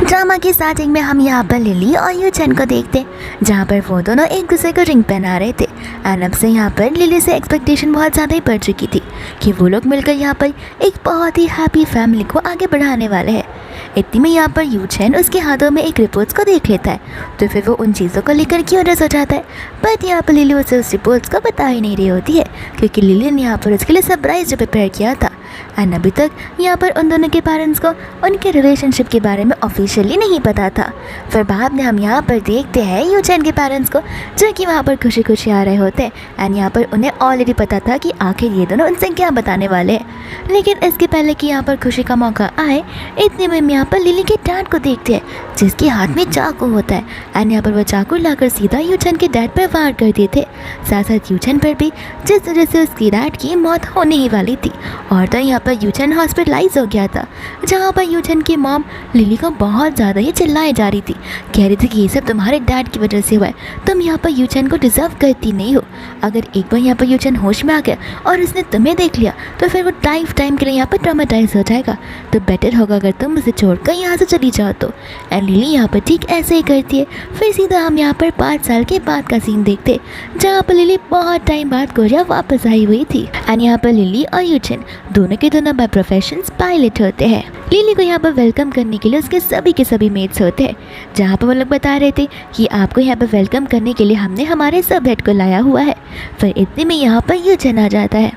Drama की starting में हम यहाँ पर लिली और यूचन को देखते हैं, जहाँ पर वो दोनों एक दूसरे को रिंग पहना रहे थे। एंड अब से यहाँ पर लिली से एक्सपेक्टेशन बहुत ज़्यादा ही बढ़ चुकी थी कि वो लोग मिलकर यहाँ पर एक बहुत ही हैप्पी फैमिली को आगे बढ़ाने वाले हैं। इतनी में यहाँ पर यूचन उसके हाथों में एक रिपोर्ट्स को देख लेता है, तो फिर वो उन चीज़ों को लेकर क्यूरियस हो जाता है। बट यहाँ पर लिली उसे उस रिपोर्ट्स को बता ही नहीं रही होती है, क्योंकि लिली ने यहाँ पर उसके लिए सरप्राइज जो प्रिपेयर किया था। एंड अभी तक यहाँ पर उन दोनों के पेरेंट्स को उनके रिलेशनशिप के बारे में ऑफिशियली नहीं पता था। फिर बाद में हम यहाँ पर देखते हैं यूचन के पेरेंट्स को, जो कि वहाँ पर खुशी खुशी आ रहे होते हैं। एंड यहाँ पर उन्हें ऑलरेडी पता था कि आखिर ये दोनों उनसे क्या बताने वाले हैं। लेकिन इसके पहले कि यहाँ पर खुशी का मौका आए, इतने में हम यहाँ पर लिली के डैड को देखते हैं, जिसके हाथ में चाकू होता है। एंड यहाँ पर वो चाकू लाकर सीधा यूचन के डैड पर वार कर देते, साथ साथ यूचन पर भी, जिस वजह से उसकी डैड की मौत होने ही वाली थी। और तो यहाँ पर यूचन हॉस्पिटलाइज हो गया था, जहाँ पर यूचन की मॉम लिली को बहुत ज़्यादा ही चिल्लाए जा रही थी, कह रही थी कि ये सब तुम्हारे डैड की वजह से हुआ है, तुम यहाँ पर यूचन को डिजर्व करती नहीं हो। अगर एक बार यहाँ पर यूचन होश में आ गया और उसने तुम्हें देख लिया तो फिर वो लाइफ टाइम के लिए यहाँ पर ट्रॉमेटाइज हो जाएगा, तो बेटर होगा अगर तुम उसे छोड़कर यहाँ से चली जाओ तो। एंड लिली यहाँ पर ठीक ऐसे ही करती है। फिर सीधा हम यहाँ पर 5 साल के बाद का सीन देखते, जहाँ पर लिली बहुत टाइम बाद कोरिया वापस आई हुई थी। एंड यहाँ पर लिली और यूचन दोनों के दोनों बाय प्रोफेशन पायलट होते हैं। लिली को यहाँ पर वेलकम करने के लिए उसके सभी के सभी मेट्स होते हैं, जहाँ पर वो लोग बता रहे थे कि आपको यहाँ पर वेलकम करने के लिए हमने हमारे सब हेड को लाया हुआ है। फिर इतने में यहाँ पर यूचन आ जाता है,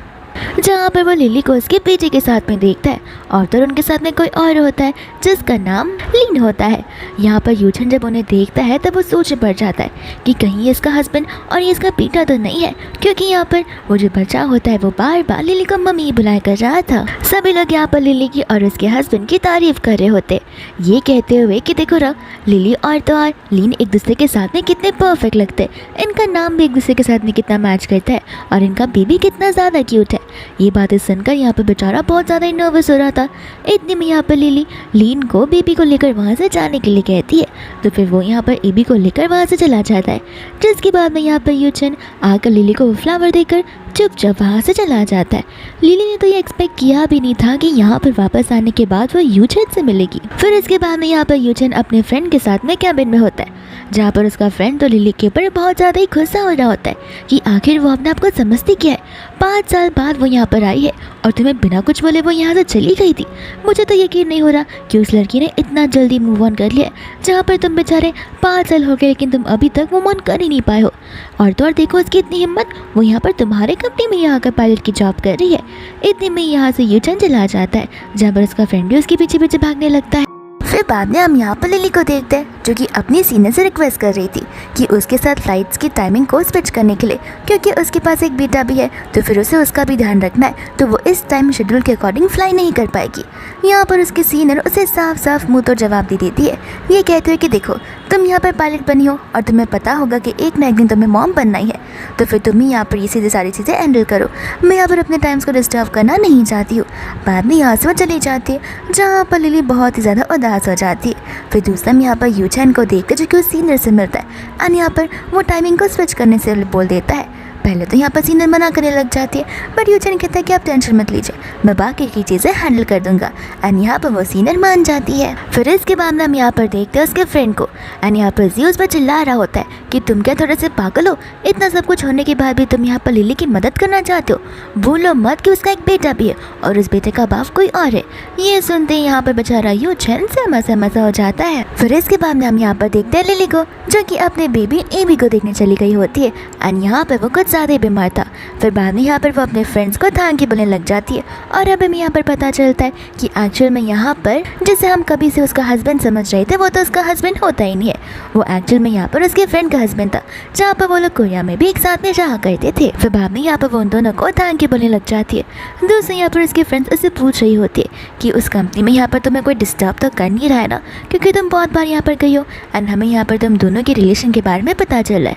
जहाँ पर वो लिली को उसके बेटे के साथ में देखता है, और तो उनके साथ में कोई और होता है जिसका नाम लीन होता है। यहाँ पर यूचन जब उन्हें देखता है तब वो सोच पड़ जाता है कि कहीं ये इसका हस्बैंड और ये इसका बेटा तो नहीं है, क्योंकि यहाँ पर वो जो बच्चा होता है वो बार बार लिली को मम्मी बुलाया कर रहा था। सभी लोग यहाँ पर लिली की और उसके हस्बैंड की तारीफ कर रहे होते, ये कहते हुए कि देखो रहा लिली और तो और लीन एक दूसरे के साथ में कितने परफेक्ट लगते हैं, इनका नाम भी एक दूसरे के साथ में कितना मैच करता है, और इनका बेबी कितना ज़्यादा क्यूट है। ये बातें सुनकर यहाँ पर बेचारा बहुत ज़्यादा ही नर्वस हो रहा था। इतने में यहाँ पर लिली लीन को बेबी को लेकर वहाँ से जाने के लिए कहती है, तो फिर वो यहाँ पर एबी को लेकर वहाँ से चला जाता है, जिसके बाद में यहाँ पर यूचन आकर लिली को फ्लावर देकर चुपचाप वहाँ से चला जाता है। लिली ने तो ये एक्सपेक्ट किया भी नहीं था कि यहाँ पर वापस आने के बाद वो यूचन से मिलेगी। फिर इसके बाद में यहाँ पर यूचन अपने फ्रेंड के साथ में कैबिन में होता है, जहाँ पर उसका फ्रेंड तो लिली के ऊपर बहुत ज़्यादा ही गुस्सा हो रहा होता है कि आखिर वो अपने आप को समझती क्या है। 5 साल बाद वो यहाँ पर आई है और तुम्हें बिना कुछ बोले वो यहाँ से चली गई थी। मुझे तो यकीन नहीं हो रहा कि उस लड़की ने इतना जल्दी मूव ऑन कर लिया, जहाँ पर तुम बेचारे 5 साल हो गए लेकिन तुम अभी तक मूव ऑन कर ही नहीं पाए हो। और तो और देखो उसकी इतनी हिम्मत, वो यहाँ पर तुम्हारे कंपनी में यहाँ आकर पायलट की जॉब कर रही है। इतने में यहाँ से यूचन चला जाता है, जहाँ पर उसका फ्रेंड भी उसके पीछे पीछे भागने लगता है। फिर बाद में हम यहाँ पर लिली को देखते हैं, जो कि अपनी सीनियर से रिक्वेस्ट कर रही थी कि उसके साथ फ्लाइट्स की टाइमिंग को स्विच करने के लिए, क्योंकि उसके पास एक बेटा भी है, तो फिर उसे उसका भी ध्यान रखना है, तो वो इस टाइम शेड्यूल के अकॉर्डिंग फ्लाई नहीं कर पाएगी। यहाँ पर उसकी सीनियर उसे साफ साफ मुँह तो जवाब दे देती है, ये कहते हुए कि देखो तुम यहाँ पर पायलट बनी हो और तुम्हें पता होगा कि एक ना एक दिन तुम्हें मॉम बनना ही है, तो फिर तुम ही यहाँ पर ये सीधे सारी चीज़ें हैंडल करो, मैं यहाँ पर अपने टाइम्स को डिस्टर्ब करना नहीं चाहती हूँ। बाद में यहाँ से वो चली जाती है, जहाँ पर लिली बहुत ही ज़्यादा उदास हो जाती है। फिर दूसरा में यहाँ पर यूचन को देखकर जो कि उस सीनियर से मिलता है, और यहाँ पर वो टाइमिंग को स्विच करने से बोल देता है। पहले तो यहाँ पर सीनियर मना करने लग जाती है, बट यूचन कहता है कि आप टेंशन मत लीजिए, मैं बाकी की चीज़ें हैंडल कर दूंगा। एंड यहाँ पर वो सीनियर मान जाती है। फिर इसके बाद में हम यहाँ पर देखते हैं उसके फ्रेंड को, एंड यहाँ पर जी उस पर चिल्ला रहा होता है कि तुम क्या थोड़े से पागल हो, इतना सब कुछ होने के बाद भी तुम यहाँ पर लिली की मदद करना चाहते हो, भूलो मत कि उसका एक बेटा भी है और उस बेटे का बाप कोई और है। ये सुनते ही यहाँ पर बेचारा यूचन सहमा हो जाता है। फिर इसके बाद में हम यहाँ पर देखते हैं लिली को, जो कि अपने बेबी एबी को देखने चली गई होती है, एंड यहाँ पर वो कुछ ज़्यादा ही बीमार था। फिर बाद में यहाँ पर वो अपने फ्रेंड्स को थैंक के बोलने लग जाती है, और अब हमें यहाँ पर पता चलता है कि एक्चुअल में यहाँ पर जिसे हम कभी से उसका हस्बैंड समझ रहे थे वो तो उसका हस्बैंड होता ही नहीं है, वो एक्चुअल में यहाँ पर उसके फ्रेंड का हस्बैंड था, जहाँ पर वो लोग कोरिया में भी एक साथ में रहा करते थे। फिर बाद में यहाँ पर वो उन दोनों को थैंक के बोलने लग जाती है। दूसरे यहाँ पर उसके फ्रेंड्स उससे पूछ रही होती है कि उस कंपनी में यहाँ पर तुम्हें कोई डिस्टर्ब तो कर नहीं रहा है ना, क्योंकि तुम बहुत बार यहाँ पर गई हो, एंड हमें यहाँ पर तुम दोनों के रिलेशन के बारे में पता चला है।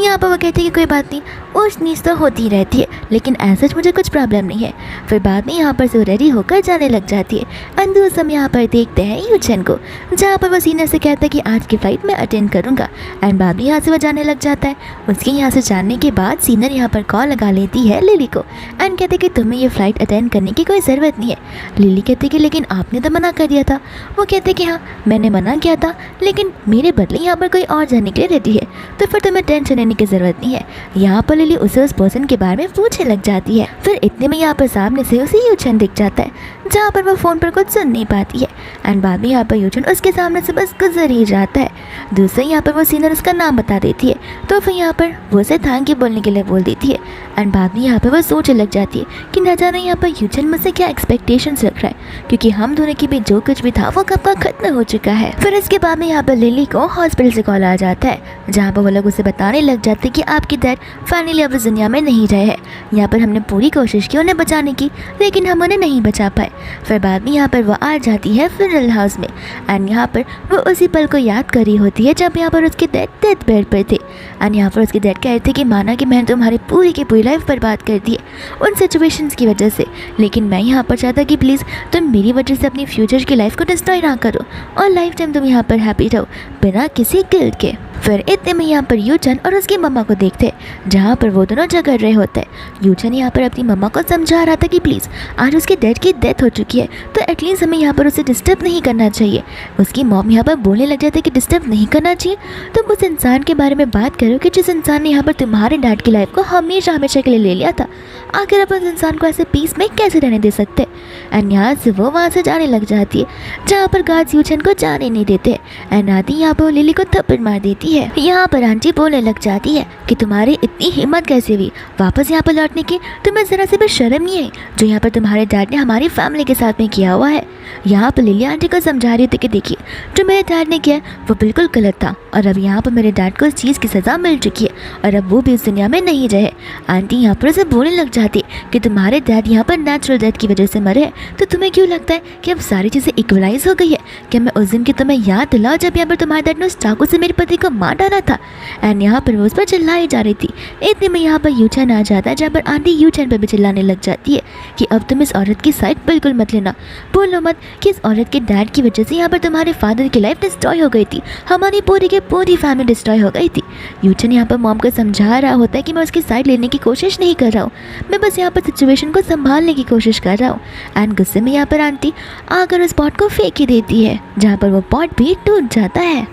यहाँ पर वो कहते हैं कि कोई बात नहीं, ऊंच नीच तो होती रहती है, लेकिन ऐसा मुझे कुछ प्रॉब्लम नहीं है। फिर बाद में यहाँ पर से रेडी होकर जाने लग जाती है। एंड दूसरे हम यहाँ पर देखते हैं यूचन को, जहाँ पर वो सीनियर से कहता है कि आज की फ़्लाइट मैं अटेंड करूँगा। एंड बाद में यहाँ से वो जाने लग जाता है। उसके यहाँ से जाने के बाद सीनियर यहाँ पर कॉल लगा लेती है लिली को एंड कहते कि तुम्हें ये फ़्लाइट अटेंड करने की कोई ज़रूरत नहीं है। लिली कहती कि लेकिन आपने तो मना कर दिया था। वो कहते कि हाँ मैंने मना किया था, लेकिन मेरे बदले यहाँ पर कोई और जाने के लिए रेडी है, तो फिर तुम्हें टेंशन लेने की ज़रूरत नहीं है। यहाँ पर लिली उसे उस पर्सन के बारे में पूछने लग जाती है। फिर इतने में यहाँ पर सामने से उसे यूचन दिख जाता है, जहाँ पर वो फ़ोन पर कुछ सुन नहीं पाती है। एंड बाद में यहाँ पर यूचन उसके सामने से बस गुजर ही जाता है। दूसरे यहाँ पर वो सीनियर उसका नाम बता देती है, तो फिर यहाँ पर वो उसे थैंक यू बोलने के लिए बोल देती है। एंड बाद में यहाँ पर वो सोचने लग जाती है कि न जाने यहाँ पर यूचन मुझसे क्या एक्सपेक्टेशंस रख रहा है, क्योंकि हम दोनों के बीच जो कुछ भी था वो कब का खत्म हो चुका है। फिर इसके बाद में यहाँ पर लिली को हॉस्पिटल से कॉल आ जाता है, जहाँ पर वो लोग उसे बताने लग जाते हैं कि आपकी डैड फाइनली अब इस दुनिया में नहीं रहे हैं। यहाँ पर हमने पूरी कोशिश की उन्हें बचाने की, लेकिन हम उन्हें नहीं बचा पाए। फिर बाद में यहाँ पर वो आ जाती है फ्यूनरल हाउस में। एंड यहाँ पर वो उसी पल को याद कर रही होती है जब यहाँ पर उसके डैड डेथ बेड पर थे। एंड यहाँ पर उसके डैड कह रहे थे कि माना कि मैंने तुम्हारी पूरी की पूरी लाइफ बर्बाद कर दी है उन सिचुएशंस की वजह से, लेकिन मैं यहाँ पर चाहता कि प्लीज़ तुम मेरी वजह से अपनी फ्यूचर की लाइफ को डिस्ट्रॉय ना करो और लाइफ टाइम तुम यहाँ पर हैप्पी रहो बिना किसी गिल्ट के। फिर इतने में यहाँ पर यूचन और उसकी मम्मा को देखते, जहाँ पर वो दोनों झगड़ रहे होते हैं। यूचन यहाँ पर अपनी मम्मा को समझा रहा था कि प्लीज़ आज उसके डैड की डेथ हो चुकी है, तो एटलीस्ट हमें यहाँ पर उसे डिस्टर्ब नहीं करना चाहिए। उसकी मॉम यहाँ पर बोलने लग जाती है कि डिस्टर्ब नहीं करना चाहिए, तुम उस इंसान के बारे में बात करो कि जिस इंसान ने यहाँ पर तुम्हारे डैड की लाइफ को हमेशा हमेशा के लिए ले लिया था। आखिर आप उस इंसान को ऐसे पीस में कैसे रहने दे सकते। एंड यहाँ से वो वहाँ से जाने लग जाती है, जहाँ पर गार्ड्स यूचन को जाने नहीं देते। एंड आती यहाँ पर लिली को थप्पड़ मार देती है। यहाँ पर आंटी बोलने लग जाती है कि तुम्हारी इतनी हिम्मत कैसे हुई वापस यहाँ पर लौटने की, तुम्हें ज़रा से भी शर्म नहीं है जो यहाँ पर तुम्हारे डैड ने हमारी फैमिली के साथ में किया हुआ है। यहाँ पर लिली आंटी को समझा रही थी कि देखिए जो मेरे डैड ने किया वो बिल्कुल गलत था, और अब यहाँ पर मेरे डैड को इस चीज़ की सज़ा मिल चुकी है और अब वो भी इस दुनिया में नहीं रहे। आंटी यहाँ पर उसे बोलने लग जाती है कि तुम्हारे डैड यहाँ पर नेचुरल डेथ की वजह से मरे हैं, तो तुम्हें क्यों लगता है कि अब सारी चीज़ें इक्वलाइज हो गई है? क्या मैं उस दिन की तुम्हें याद दिलाऊं जब यहाँ पर तुम्हारे डैड ने उस चाकू से मेरे पति को मार डाला था? एंड यहाँ पर वो उस पर चिल्लाई जा रही थी। इतने में यहाँ पर यूचन आ जाता है, जहाँ पर आंटी यूचन पर भी चिल्लाने लग जाती है कि अब तुम इस औरत की साइड बिल्कुल मत लेना, बोलो मत कि इस औरत के डैड की वजह से यहाँ पर तुम्हारे फादर की लाइफ डिस्ट्रॉय हो गई थी, हमारी पूरी की पूरी फैमिली डिस्ट्रॉय हो गई थी। यूचन यहाँ पर मॉम को समझा रहा होता है कि मैं उसकी साइड लेने की कोशिश नहीं कर रहा हूँ, मैं बस यहाँ पर सिचुएशन को संभालने की कोशिश कर रहा हूँ। एंड गुस्से में यहाँ पर आंटी आकर उस पॉट को फेंक ही देती है, जहाँ पर वो पॉट भी टूट जाता है।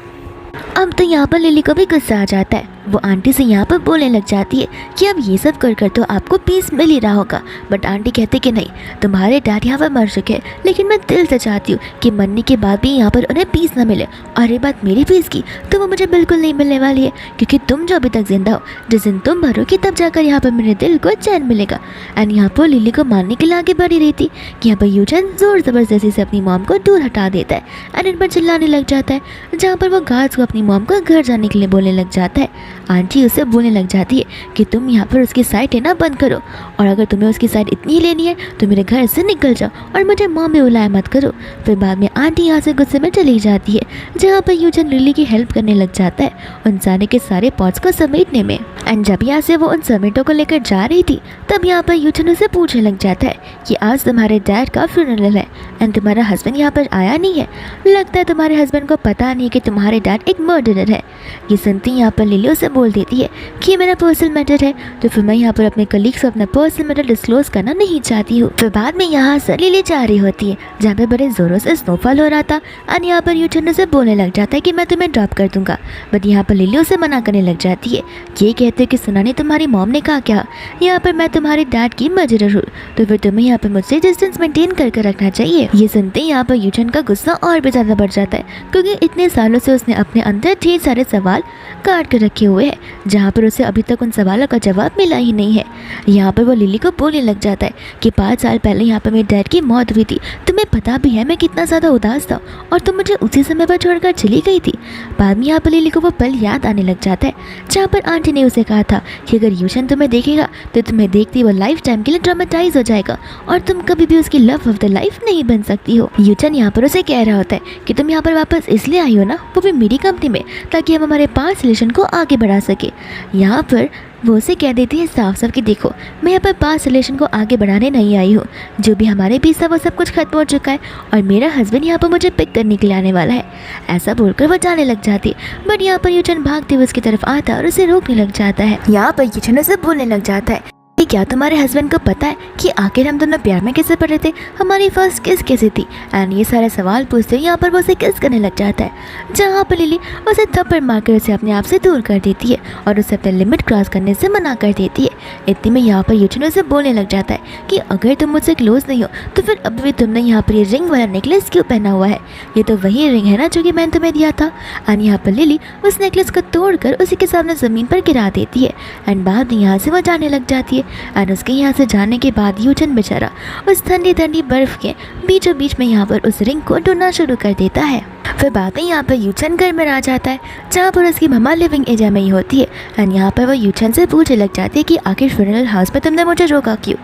अब तो यहाँ पर लिली को भी गुस्सा आ जाता है। वो आंटी से यहाँ पर बोलने लग जाती है कि अब ये सब कर तो आपको पीस मिल ही रहा होगा, बट आंटी कहते कि नहीं, तुम्हारे डैड यहाँ पर मर चुके हैं, लेकिन मैं दिल से चाहती हूँ कि मरने के बाद भी यहाँ पर उन्हें पीस ना मिले। और ये बात मेरी पीस की तो वो मुझे बिल्कुल नहीं मिलने वाली है, क्योंकि तुम जो अभी तक जिंदा हो, जिस दिन तुम मरोगी तब जाकर यहाँ पर मेरे दिल को चैन मिलेगा। एंड यहाँ पर लिली को मारने के लिए आगे बढ़ी रही थी कि यहाँ पर यूचन जोर ज़बरदस्ती से अपनी मॉम को दूर हटा देता है एंड इन पर चिल्लाने लग जाता है, जहाँ पर वो गार्ड्स को अपनी मॉम को घर जाने के लिए बोलने लग जाता है। आंटी उसे बोलने लग जाती है कि तुम यहाँ पर उसकी साइड लेना बंद करो, और अगर तुम्हें उसकी साइड इतनी ही लेनी है तो मेरे घर से निकल जाओ और मुझे मॉम में बुलाया मत करो। फिर बाद में आंटी यहाँ से गुस्से में चली जाती है, जहाँ पर यूचन लिली की हेल्प करने लग जाता है उन सारे के सारे पॉट्स को समेटने में। एंड जब यहाँ से वो उन समेटों को लेकर जा रही थी, तब यहाँ पर यूचन उसे पूछने लग जाता है कि आज तुम्हारे डैड का फ्यूनरल है एंड तुम्हारा हस्बैंड यहाँ पर आया नहीं है, लगता है तुम्हारे हस्बैंड को पता नहीं कि तुम्हारे डैड एक मर्डरर है। ये सुनती यहाँ पर लिली उसे बोल देती है कि मेरा पर्सनल मैटर है, तो फिर मैं यहाँ पर अपने कलीग्स को अपना पर्सनल मैटर डिस्क्लोज करना नहीं चाहती हूँ। फिर बाद में यहाँ से लिली जा रही होती है, जहाँ पे बड़े जोरों से स्नोफॉल हो रहा था। और यहाँ पर यूचन से बोलने लग जाता है कि मैं तुम्हें ड्रॉप कर दूंगा, बट यहाँ पर लिली उसे मना करने लग जाती है। ये कहते कि सुना नहीं तुम्हारी मॉम ने कहा क्या, यहाँ पर मैं तुम्हारे डैड की मर्डरर हूँ, तो फिर तुम्हें यहाँ पर मुझसे डिस्टेंस मेंटेन करके रखना चाहिए। ये सुनते यहाँ पर यूचन का गुस्सा और भी ज़्यादा बढ़ जाता है, क्योंकि इतने सालों से उसने अपने अंदर ढेर सारे सवाल काट कर रखे हुए हैं, जहाँ पर उसे अभी तक उन सवालों का जवाब मिला ही नहीं है। यहाँ पर वो लिली को बोलने लग जाता है कि 5 साल पहले यहाँ पर मेरे डैड की मौत हुई थी, तुम्हें पता भी है मैं कितना ज़्यादा उदास था और तुम मुझे उसी समय पर छोड़कर चली गई थी। बाद में यहाँ पर लिली को वो पल याद आने लग जाता है, जहाँ पर आंटी ने उसे कहा था कि अगर यूशन तुम्हें देखेगा तो तुम्हें देखती वो लाइफ टाइम के लिए ट्रॉमेटाइज हो जाएगा और तुम कभी भी उसकी लव ऑफ द लाइफ नहीं बन सकती हो। यूचन यहाँ पर उसे कह रहा होता है कि तुम यहाँ पर वापस इसलिए आई हो ना, वो भी मेरी कंपनी में, ताकि हम हमारे पास रिलेशन को आगे बढ़ा सके। यहाँ पर वो उसे कह देती है साफ साफ कि देखो, मैं यहाँ पर पास रिलेशन को आगे बढ़ाने नहीं आई हूँ। जो भी हमारे बीच था वो सब कुछ खत्म हो चुका है और मेरा हस्बैंड यहाँ पर मुझे पिक करने के लिए आने वाला है। ऐसा बोलकर वो जाने लग जाती है, बट यहाँ पर यूचन भागते हुए उसकी तरफ आता है और उसे रोकने लग जाता है। यहाँ पर यूचन उसे बोलने लग जाता है कि क्या तुम्हारे हस्बैंड को पता है कि आखिर हम दोनों प्यार में कैसे पड़े थे, हमारी फर्स्ट किस कैसे थी। एंड ये सारे सवाल पूछते हुए यहाँ पर वो उसे किस करने लग जाता है, जहाँ पर लिली उसे थप्पड़ मारकर उसे अपने आप से दूर कर देती है और उसे अपने लिमिट क्रॉस करने से मना कर देती है। इतने में यहाँ पर यूचन उसे बोलने लग जाता है कि अगर तुम मुझसे क्लोज नहीं हो तो फिर अब भी तुमने यहाँ पर ये रिंग वाला नेकलेस क्यों पहना हुआ है, ये तो वही रिंग है ना जो कि मैंने तुम्हें दिया था। एंड यहाँ पर लिली उस नेकलेस को तोड़कर उसी के सामने ज़मीन पर गिरा देती है एंड बाद में यहाँ से वो जाने लग जाती है। एंड उसके यहाँ से जाने के बाद यूचन बेचारा उस ठंडी ठंडी बर्फ़ के बीचों बीच में यहाँ पर उस रिंग को ढूंढना शुरू कर देता है। फिर बाद में यहाँ पर यूचन घर में आ जाता है जहाँ पर उसकी मम्मा लिविंग एरिया में ही होती है। एंड यहाँ पर वो यूचन से पूछने लग जाती है कि आखिर फ्यूनरल हाउस में तुमने मुझे रोका क्यों।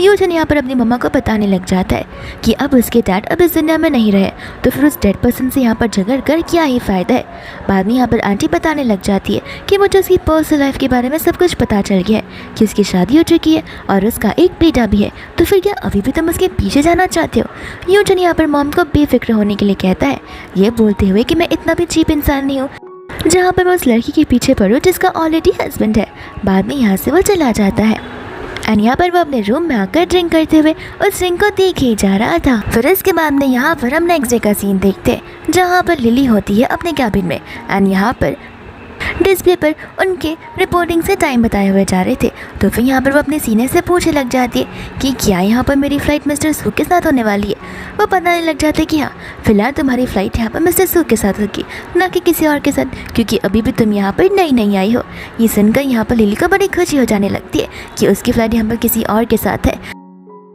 यूचन यहाँ पर अपनी मम्मा को बताने लग जाता है कि अब उसके डैड अब इस दुनिया में नहीं रहे, तो फिर उस डेड पर्सन से यहाँ पर झगड़ कर क्या ही फ़ायदा है। बाद में यहाँ पर आंटी बताने लग जाती है कि मुझे उसकी पर्सनल लाइफ के बारे में सब कुछ पता चल गया है कि उसकी शादी हो चुकी है और उसका एक बेटा भी है, तो फिर क्या अभी भी तुम उसके पीछे जाना चाहते हो। यूचन यहाँ पर मॉम को बेफिक्र होने के लिए कहता है, ये बोलते हुए कि मैं इतना भी चीप इंसान नहीं हूँ जहाँ पर मैं उस लड़की के पीछे पड़ूँ जिसका ऑलरेडी हस्बैंड है। बाद में यहाँ से वो चला जाता है एंड यहाँ पर वो अपने रूम में आकर ड्रिंक करते हुए उस रिंग को देख ही जा रहा था। फिर इसके बाद में यहाँ पर हम नेक्स्ट डे का सीन देखते हैं जहाँ पर लिली होती है अपने कैबिन में एंड यहाँ पर डिस्प्ले पर उनके रिपोर्टिंग से टाइम बताए हुए जा रहे थे। तो फिर यहाँ पर वो अपने सीने से पूछने लग जाती है कि क्या यहाँ पर मेरी फ़्लाइट मिस्टर सू के साथ होने वाली है। वो बताने लग जाते कि हाँ, फिलहाल तुम्हारी फ़्लाइट यहाँ पर मिस्टर सू के साथ होगी, ना कि किसी और के साथ, क्योंकि अभी भी तुम यहाँ पर नई नई आई हो। ये सुनकर यहाँ पर लिली को बड़ी खुशी हो जाने लगती है कि उसकी फ़्लाइट यहाँ पर किसी और के साथ है,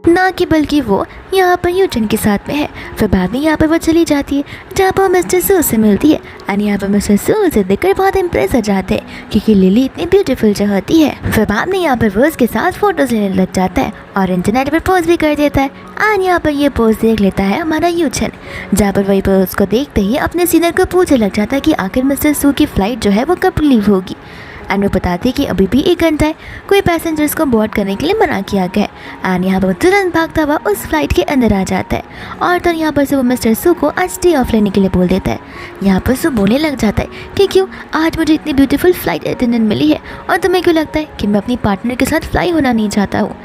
ना कि बल्कि वो यहाँ पर यूचन के साथ में है। फिर बाद में यहाँ पर वो चली जाती है जहाँ पर वो मिस्टर सू से मिलती है एंड यहाँ पर मिस्टर सू उसे देखकर बहुत इम्प्रेस हो जाते हैं क्योंकि लिली इतनी ब्यूटीफुल जो होती है। फिर बाद में यहाँ पर वो उसके साथ फोटोज लेने लग जाता है और इंटरनेट पर पोस्ट भी कर देता है एंड यहाँ पर ये पोस्ट देख लेता है हमारा यूचन, जहाँ पर वही पोस्ट को देखते ही अपने सीनियर को पूछने लग जाता है कि आखिर मिस्टर सू की फ़्लाइट जो है वो कब लीव होगी। एंड वो बताती है कि अभी भी 1 घंटा है, कोई पैसेंजर्स को बोर्ड करने के लिए मना किया गया है। एंड यहाँ पर तुरंत भागता हुआ उस फ्लाइट के अंदर आ जाता है और तो यहाँ पर से वो मिस्टर सू को आज डे ऑफ लेने के लिए बोल देता है। यहाँ पर सू बोलने लग जाता है कि क्यों, आज मुझे इतनी ब्यूटीफुल फ्लाइट अटेंडेंट मिली है और तुम्हें क्यों लगता है कि मैं अपनी पार्टनर के साथ फ्लाई होना नहीं चाहता हूँ।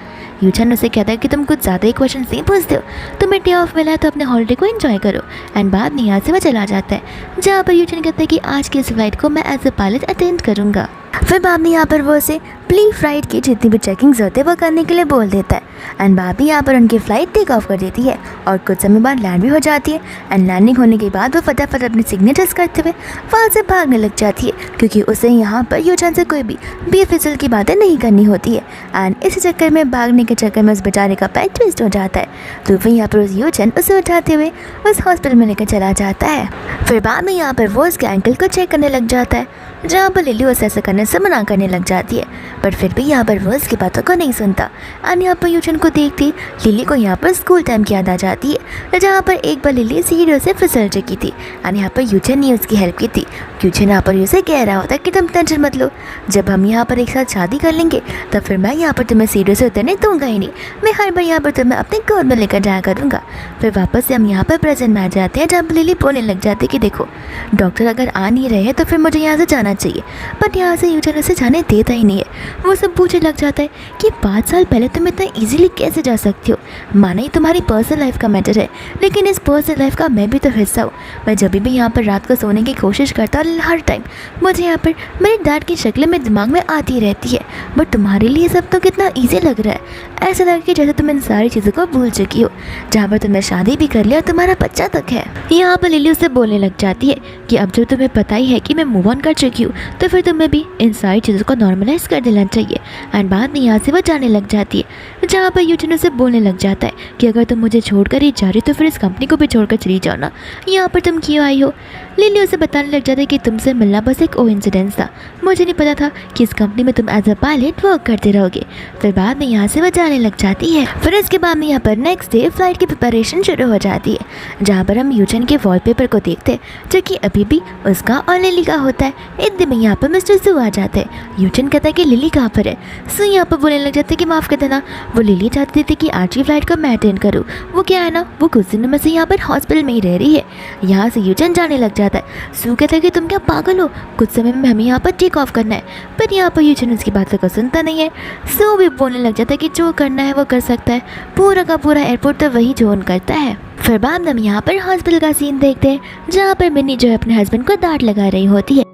यूचन उसे कहता है कि तुम कुछ ज़्यादा ही क्वेश्चन नहीं पूछते हो, तुम्हें डे ऑफ मिला है तो अपने हॉलीडे को एंजॉय करो। एंड बाद में यहाँ से वह चला जाता है जहाँ पर यूचन कहता है कि आज की इस फ्लाइट को मैं एज ए पायलट अटेंड करूँगा। फिर बाद में यहाँ पर वो उसे प्री फ्लाइट की जितनी भी चेकिंग्स होते हैं वो करने के लिए बोल देता है एंड बाद में यहाँ पर उनकी फ़्लाइट टेक ऑफ कर देती है और कुछ समय बाद लैंड भी हो जाती है। एंड लैंडिंग होने के बाद वो फटाफट अपने सिग्नेचर्स करते हुए वहाँ से भागने लग जाती है क्योंकि उसे यहाँ पर यूचन से कोई भी बेफिजूल की बातें नहीं करनी होती है। एंड इसी चक्कर में भागने के चक्कर में उस बेचारे का पैर ट्विस्ट हो जाता है। तो फिर यहाँ पर उस यूचन उसे उठाते हुए उस हॉस्पिटल में लेकर चला जाता है। फिर बाद में यहाँ पर वो उसके एंकल को चेक करने लग जाता है जहाँ पर लिली उसे ऐसा करने से मना करने लग जाती है, पर फिर भी यहाँ पर वो उसकी बातों को नहीं सुनता। एंड यहाँ पर यूचन को देखती लिली को यहाँ पर स्कूल टाइम की याद आ जाती है जहाँ पर एक बार लिली सीढ़ियों से फिसल चुकी थी एंड यहाँ पर यूचन ने उसकी हेल्प की थी। यूचन यहाँ पर उसे कह रहा होता कि तुम टेंशन मत लो, जब हम यहाँ पर एक साथ शादी कर लेंगे तब फिर मैं यहाँ पर तुम्हें सीढ़ियों से उतरने दूंगा ही नहीं, मैं हर बार यहाँ पर तुम्हें अपने गोद में लेकर जाया करूँगा। फिर वापस से हम यहाँ पर प्रेजेंट में आ जाते हैं जहाँ पर लिली बोलने लग जाती है कि देखो, डॉक्टर अगर आ नहीं रहे तो फिर मुझे यहाँ से जाना चाहिए, बट यहाँ से यूचन उसे जाने देता ही नहीं है। वो सब पूछने लग जाता है कि 5 साल पहले तुम इतना इजीली कैसे जा सकती हो। माना ही तुम्हारी पर्सनल लाइफ का मैटर है, लेकिन इस पर्सनल लाइफ का मैं भी तो हिस्सा हूँ। मैं जब भी यहाँ पर रात को सोने की कोशिश करता हूँ, हर टाइम मुझे यहाँ पर मेरे डैड की शक्ल में दिमाग में आती रहती है, बट तुम्हारे लिए सब तो कितना ईजी लग रहा है। ऐसा लग कि जैसे तुम इन सारी चीज़ों को भूल चुकी हो, जहाँ पर तुमने शादी भी कर लिया और तुम्हारा बच्चा तक है। यहाँ पर लिली उसे बोलने लग जाती है कि अब जब तुम्हें पता ही है कि मैं मूव ऑन कर चुकी हूँ तो फिर तुम्हें भी इन सारी चीज़ों को नॉर्मलाइज कर देना चाहिए। एंड बाद में यहाँ से वो जाने लग जाती है जहाँ पर यूचन उसे बोलने लग जाता है कि अगर तुम मुझे छोड़कर ही जा रही तो फिर इस कंपनी को भी छोड़कर चली जाओ ना, यहाँ पर तुम क्यों आई हो। लिली उसे बताने लग जाती है कि तुमसे मिलना बस एक कोइंसिडेंस था, मुझे नहीं पता था कि इस कंपनी में तुम एज अ पायलट वर्क करते रहोगे। फिर बाद में यहाँ से वो जाने लग जाती है। फिर इसके बाद में यहाँ पर नेक्स्ट डे फ्लाइट की प्रिपरेशन शुरू हो जाती है, जहाँ पर हम यूचन के वॉलपेपर को देखते हैं जो कि अभी भी उसका और लिली का होता है। इतने में यहाँ पर मिस्टर सू आ जाते हैं। यूचन कहता है कि लिली कहाँ पर है। सू यहाँ पर बोलने लग जाते हैं कि माफ़ कर देना, वो लिली चाहती थी कि आज की फ्लाइट को मैं अटेंड करूँ। वो क्या है ना, वो कुछ दिनों में से यहाँ पर हॉस्पिटल में ही रह रही है। यहाँ से यूचन जाने लग जाता है। सू कहता है कि तुम क्या पागल हो, कुछ समय में हमें यहाँ पर टेक ऑफ करना है। पर यहाँ पर यूचन उसकी बातों को सुनता नहीं है। सू भी बोलने लग जाता है कि जो करना है वो कर सकता है, पूरा का पूरा एयरपोर्ट तो वही जोन करता है। फिर बाद में हम यहाँ पर हॉस्पिटल का सीन देखते हैं, जहाँ पर मिनी जो है अपने हस्बैंड को डांट लगा रही होती है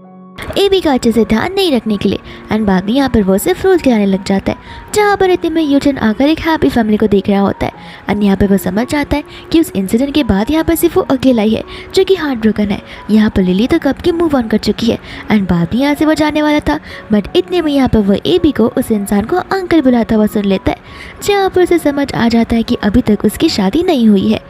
एबी का अच्छे से ध्यान नहीं रखने के लिए। एंड बाद में यहाँ पर वो सिर्फ फ्रूट खिलाने लग जाता है, जहाँ पर इतने में यूचन आकर एक हैप्पी फैमिली को देख रहा होता है। एंड यहाँ पर वो समझ जाता है कि उस इंसिडेंट के बाद यहाँ पर सिर्फ वो अकेला ही है जो कि हार्ट ब्रोकन है। यहाँ पर लिली तो कब की मूव ऑन कर चुकी है एंड बाद में यहाँ से वो जाने वाला था। बट इतने में यहाँ पर वो एबी को उस इंसान को अंकल बुलाता हुआ सुन लेता है, जहाँ पर उसे समझ आ जाता है कि अभी तक उसकी शादी नहीं हुई है।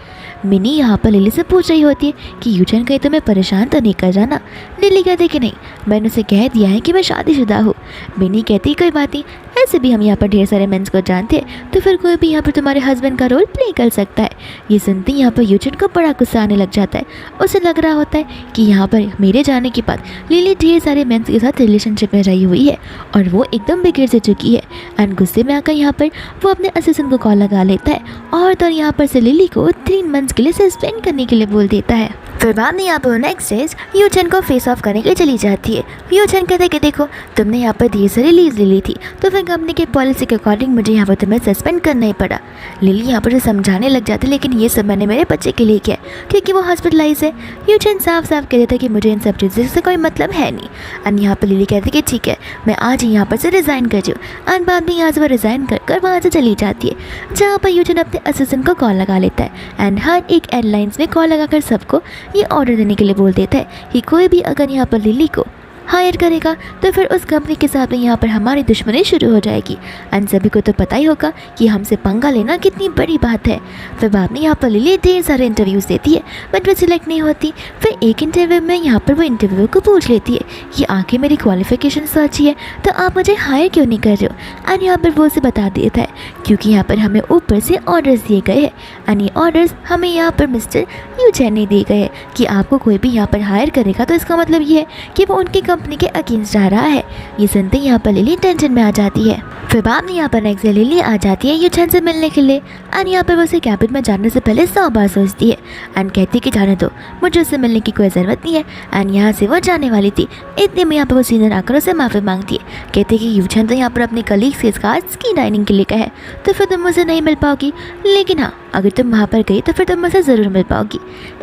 मिनी यहाँ पर लिली से पूछ रही होती है कि यूचन कहीं तुम्हें परेशान तो नहीं कर जाना। लिली कहती कि नहीं, मैंने उसे कह दिया है कि मैं शादीशुदा हूँ। मिनी कहती कोई बात नहीं, ऐसे भी हम यहाँ पर ढेर सारे मेंस को जानते हैं, तो फिर कोई भी यहाँ पर तुम्हारे हस्बैंड का रोल प्ले कर सकता है। ये सुनते ही यहाँ पर यूचन को बड़ा गुस्सा आने लग जाता है। उसे लग रहा होता है कि यहाँ पर मेरे जाने के बाद लिली ढेर सारे मेंस के साथ रिलेशनशिप में रही हुई है और वो एकदम बिगड़ से चुकी है। एंड गुस्से में आकर यहाँ पर वो अपने असिस्टेंट को कॉल लगा लेता है और तो यहाँ पर से लिली को 3 मंथ्स के लिए सस्पेंड करने के लिए बोल देता है। फिर बाद में यहाँ पर नेक्स्ट डेज यूचन को फेस ऑफ करने के लिए चली जाती है। यूचन कहता है कि देखो तुमने यहाँ पर ढेर सारी लीव ले ली थी, तो फिर कंपनी के पॉलिसी के अकॉर्डिंग मुझे यहाँ पर तुम्हें सस्पेंड करना ही पड़ा। लिली यहाँ पर समझाने लग जाती है, लेकिन ये सब मैंने मेरे बच्चे के लिए किया क्योंकि वो हॉस्पिटलाइज है। यूचन साफ साफ कह देता है कि मुझे इन सब चीज़ों से कोई मतलब है नहीं। एंड यहाँ पर लिली कहती है कि ठीक है, मैं आज ही यहाँ पर से रिज़ाइन कर जाऊँ। एंड बाद में यहाँ से वो रिज़ाइन कर वहाँ से चली जाती है, जहाँ पर यूचन अपने असिस्टेंट को कॉल लगा लेता है। एंड हर एक एयरलाइंस में कॉल लगाकर सबको ये ऑर्डर देने के लिए बोल देता है कि कोई भी अगर यहाँ पर लिली को हायर करेगा तो फिर उस कंपनी के साथ में यहाँ पर हमारी दुश्मनी शुरू हो जाएगी। एंड सभी को तो पता ही होगा कि हमसे पंगा लेना कितनी बड़ी बात है। फिर बाद में यहाँ पर लिली ढेर सारे इंटरव्यूज़ देती है, बट वो सिलेक्ट नहीं होती। फिर एक इंटरव्यू में यहाँ पर वो इंटरव्यू को पूछ लेती है कि आखिर मेरी क्वालिफिकेशन तो अच्छी है, तो आप मुझे हायर क्यों नहीं कर रहे हो। एंड यहाँ पर वो उसे बता देता है क्योंकि यहाँ पर हमें ऊपर से ऑर्डर्स दिए गए हैं एंड ये ऑर्डर्स हमें यहाँ पर मिस्टर यूचन ने दिए गए हैं कि आपको कोई भी यहाँ पर हायर करेगा तो इसका मतलब ये है कि वो उनकी कंपनी के अगेंस्ट जा रहा है। ये सुनते ही यहाँ पर लिली टेंशन में आ जाती है। फिर बाद में यहाँ पर नेक्स्ट लिली आ जाती है यूचन से मिलने के लिए। एंड यहाँ पर वो उसे कैबिन में जाने से पहले 100 बार सोचती है एंड कहती कि जाने दो, मुझे उससे मिलने की कोई ज़रूरत नहीं है। एंड यहाँ से वो जाने वाली थी। इतने में यहाँ पर वो सीनियर आकर उसे माफ़ी मांगती है, कहती कि यूचन तो यहाँ पर अपने कलीग्स के साथ स्की डाइनिंग के लिए कहे तो फिर तुम मुझसे नहीं मिल पाओगी, लेकिन हाँ अगर तुम वहाँ पर गई तो फिर तुम मुझसे ज़रूर मिल पाओगी।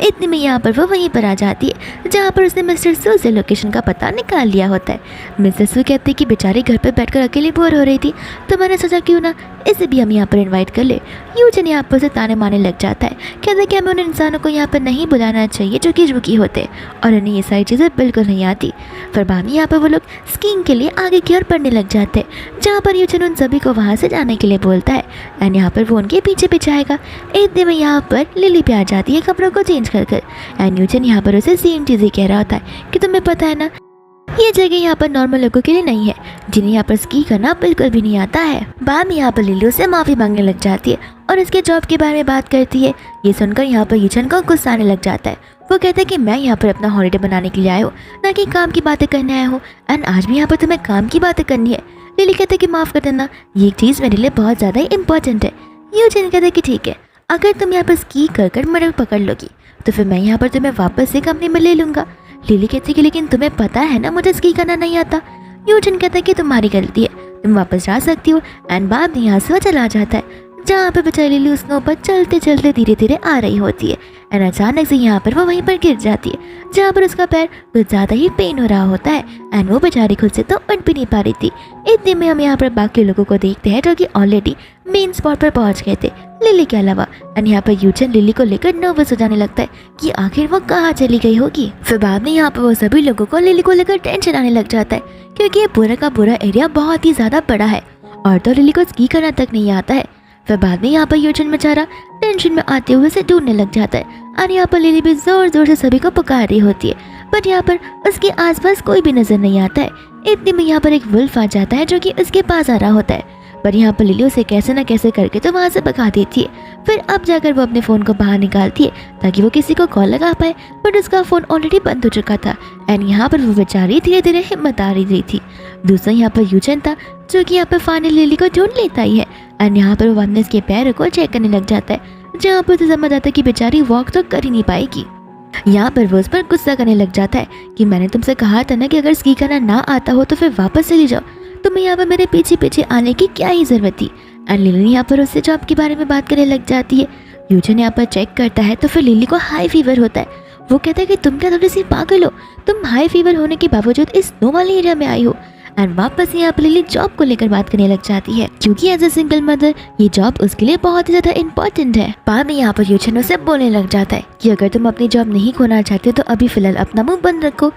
इतने में यहाँ पर वो वहीं पर आ जाती है जहाँ पर उसने मिस्टर सू से लोकेशन का पता निकाल लिया होता है। मिस्टर सू कहते हैं कि बेचारी घर पर बैठकर अकेली बोर हो रही थी, तो मैंने सोचा क्यों ना इसे भी हम यहाँ पर इन्वाइट कर ले। यूचन यहाँ पर उसे ताने मारने लग जाता है, कहते हैं कि हमें उन इंसानों को यहाँ पर नहीं बुलाना चाहिए जो कि रुकी होते और उन्हें ये सारी चीज़ें बिल्कुल नहीं आती। फिर बाद में यहाँ पर वो लोग स्कीइंग के लिए आगे की ओर बढ़ने लग जाते हैं, जहाँ पर यूचन उन सभी को वहाँ से जाने के लिए बोलता है एंड यहाँ पर वो उनके पीछे पीछे आएगा। इतने में यहाँ पर लिली पे आ जाती है कपड़ों को चेंज कर एंड यूचन यहाँ पर उसे सेम चीज़ें कह रहा होता है कि तुम्हें पता है ना ये जगह यहाँ पर नॉर्मल लोगों के लिए नहीं है जिन्हें यहाँ पर स्की करना बिल्कुल भी नहीं आता है। बाद में यहाँ पर लिली से माफ़ी मांगने लग जाती है और इसके जॉब के बारे में बात करती है। ये सुनकर यहाँ पर यूचन को गुस्सा आने लग जाता है। वो कहता है कि मैं यहाँ पर अपना हॉलीडे बनाने के लिए आया हूँ, ना कि काम की बातें करने आया हूँ। एंड आज भी यहाँ पर तुम्हें काम की बातें करनी है। लिली कहते कि माफ़ कर देना, ये चीज़ मेरे लिए बहुत ज़्यादा इंपॉर्टेंट है। यूचन कहते कि ठीक है, अगर तुम यहाँ पर स्की कर मेरे को पकड़ लोगी तो फिर मैं यहाँ पर तुम्हें वापस से कंपनी में ले लूँगा। लिली कहती कि लेकिन तुम्हें पता है ना मुझे स्की करना नहीं आता। यूचन कहता है कि तुम्हारी गलती है, तुम वापस जा सकती हो। एंड बाद में यहाँ से वो चला जाता है, जहाँ पर बेचारी लिली स्नो पर चलते चलते धीरे धीरे आ रही होती है। एंड अचानक से यहाँ पर वो वहीं पर गिर जाती है, जहाँ पर उसका पैर कुछ ज़्यादा ही पेन हो रहा होता है। एंड वो बेचारी खुद से तो उठ भी नहीं पा रही थी। इतने में हम यहाँ पर बाकी लोगों को देखते हैं जो कि ऑलरेडी मेन स्पॉट पर पहुँच गए थे, लिली के अलावा। एंड यहाँ पर यूचन लिली को लेकर नर्वस हो जाने लगता है कि आखिर वो कहाँ चली गई होगी। फिर बाद में यहाँ पर वो सभी लोगों को लिली को लेकर टेंशन आने लग जाता है, क्योंकि ये पूरा का पूरा एरिया बहुत ही ज़्यादा बड़ा है और तो लिली को स्की करना तक नहीं आता है। फिर बाद में यहाँ पर यूचन बेचारा टेंशन में आते हुए उसे ढूंढने लग जाता है और यहाँ पर लिली भी जोर जोर से सभी को पुकार रही होती है। बट यहाँ पर उसके आसपास कोई भी नजर नहीं आता है। इतने में यहाँ पर एक वुल्फ आ जाता है जो कि उसके पास आ रहा होता है, पर यहाँ पर लिली उसे कैसे न कैसे करके तो वहाँ से भगा देती है। फिर अब जाकर वो अपने फ़ोन को बाहर निकालती है ताकि वो किसी को कॉल लगा पाए, बट उसका फ़ोन ऑलरेडी बंद हो चुका था एंड यहाँ पर वो बेचारी धीरे धीरे हिम्मत आ रही थी। दूसरा यहाँ पर यूचन था जो कि यहाँ पर फाइनली लिली को ढूंढ लेता ही है एंड यहाँ पर वो अपने उसके पैरों को चेक करने लग जाता है, जहाँ पर उसे समझ आता है कि बेचारी वॉक तो कर ही नहीं पाएगी। यहाँ पर वो उस पर गुस्सा करने लग जाता है कि मैंने तुमसे कहा था ना कि अगर स्की करना ना आता हो तो फिर वापस चली जाओ, तुम्हें यहाँ पर मेरे पीछे पीछे आने की क्या ही जरूरत थी। एंड लिली यहाँ पर उससे जॉब के बारे में बात करने लग जाती है। यूजन यहाँ पर चेक करता है तो फिर लिली को हाई फीवर होता है। वो कहता है कि तुम क्या थोड़ी सी पागल हो, तुम हाई फीवर होने के बावजूद इस स्नो वाले एरिया में आई हो। एंड वापस यहाँ पर लिली जॉब को लेकर बात करने लग जाती है क्योंकि एज ए सिंगल मदर ये जॉब उसके लिए बहुत ही ज्यादा इम्पोर्टेंट है। बाद में यहाँ पर यूचन उसे बोलने लग जाता है कि अगर तुम अपनी जॉब नहीं खोना चाहते तो अभी फिलहाल अपना मुंह बंद रखो।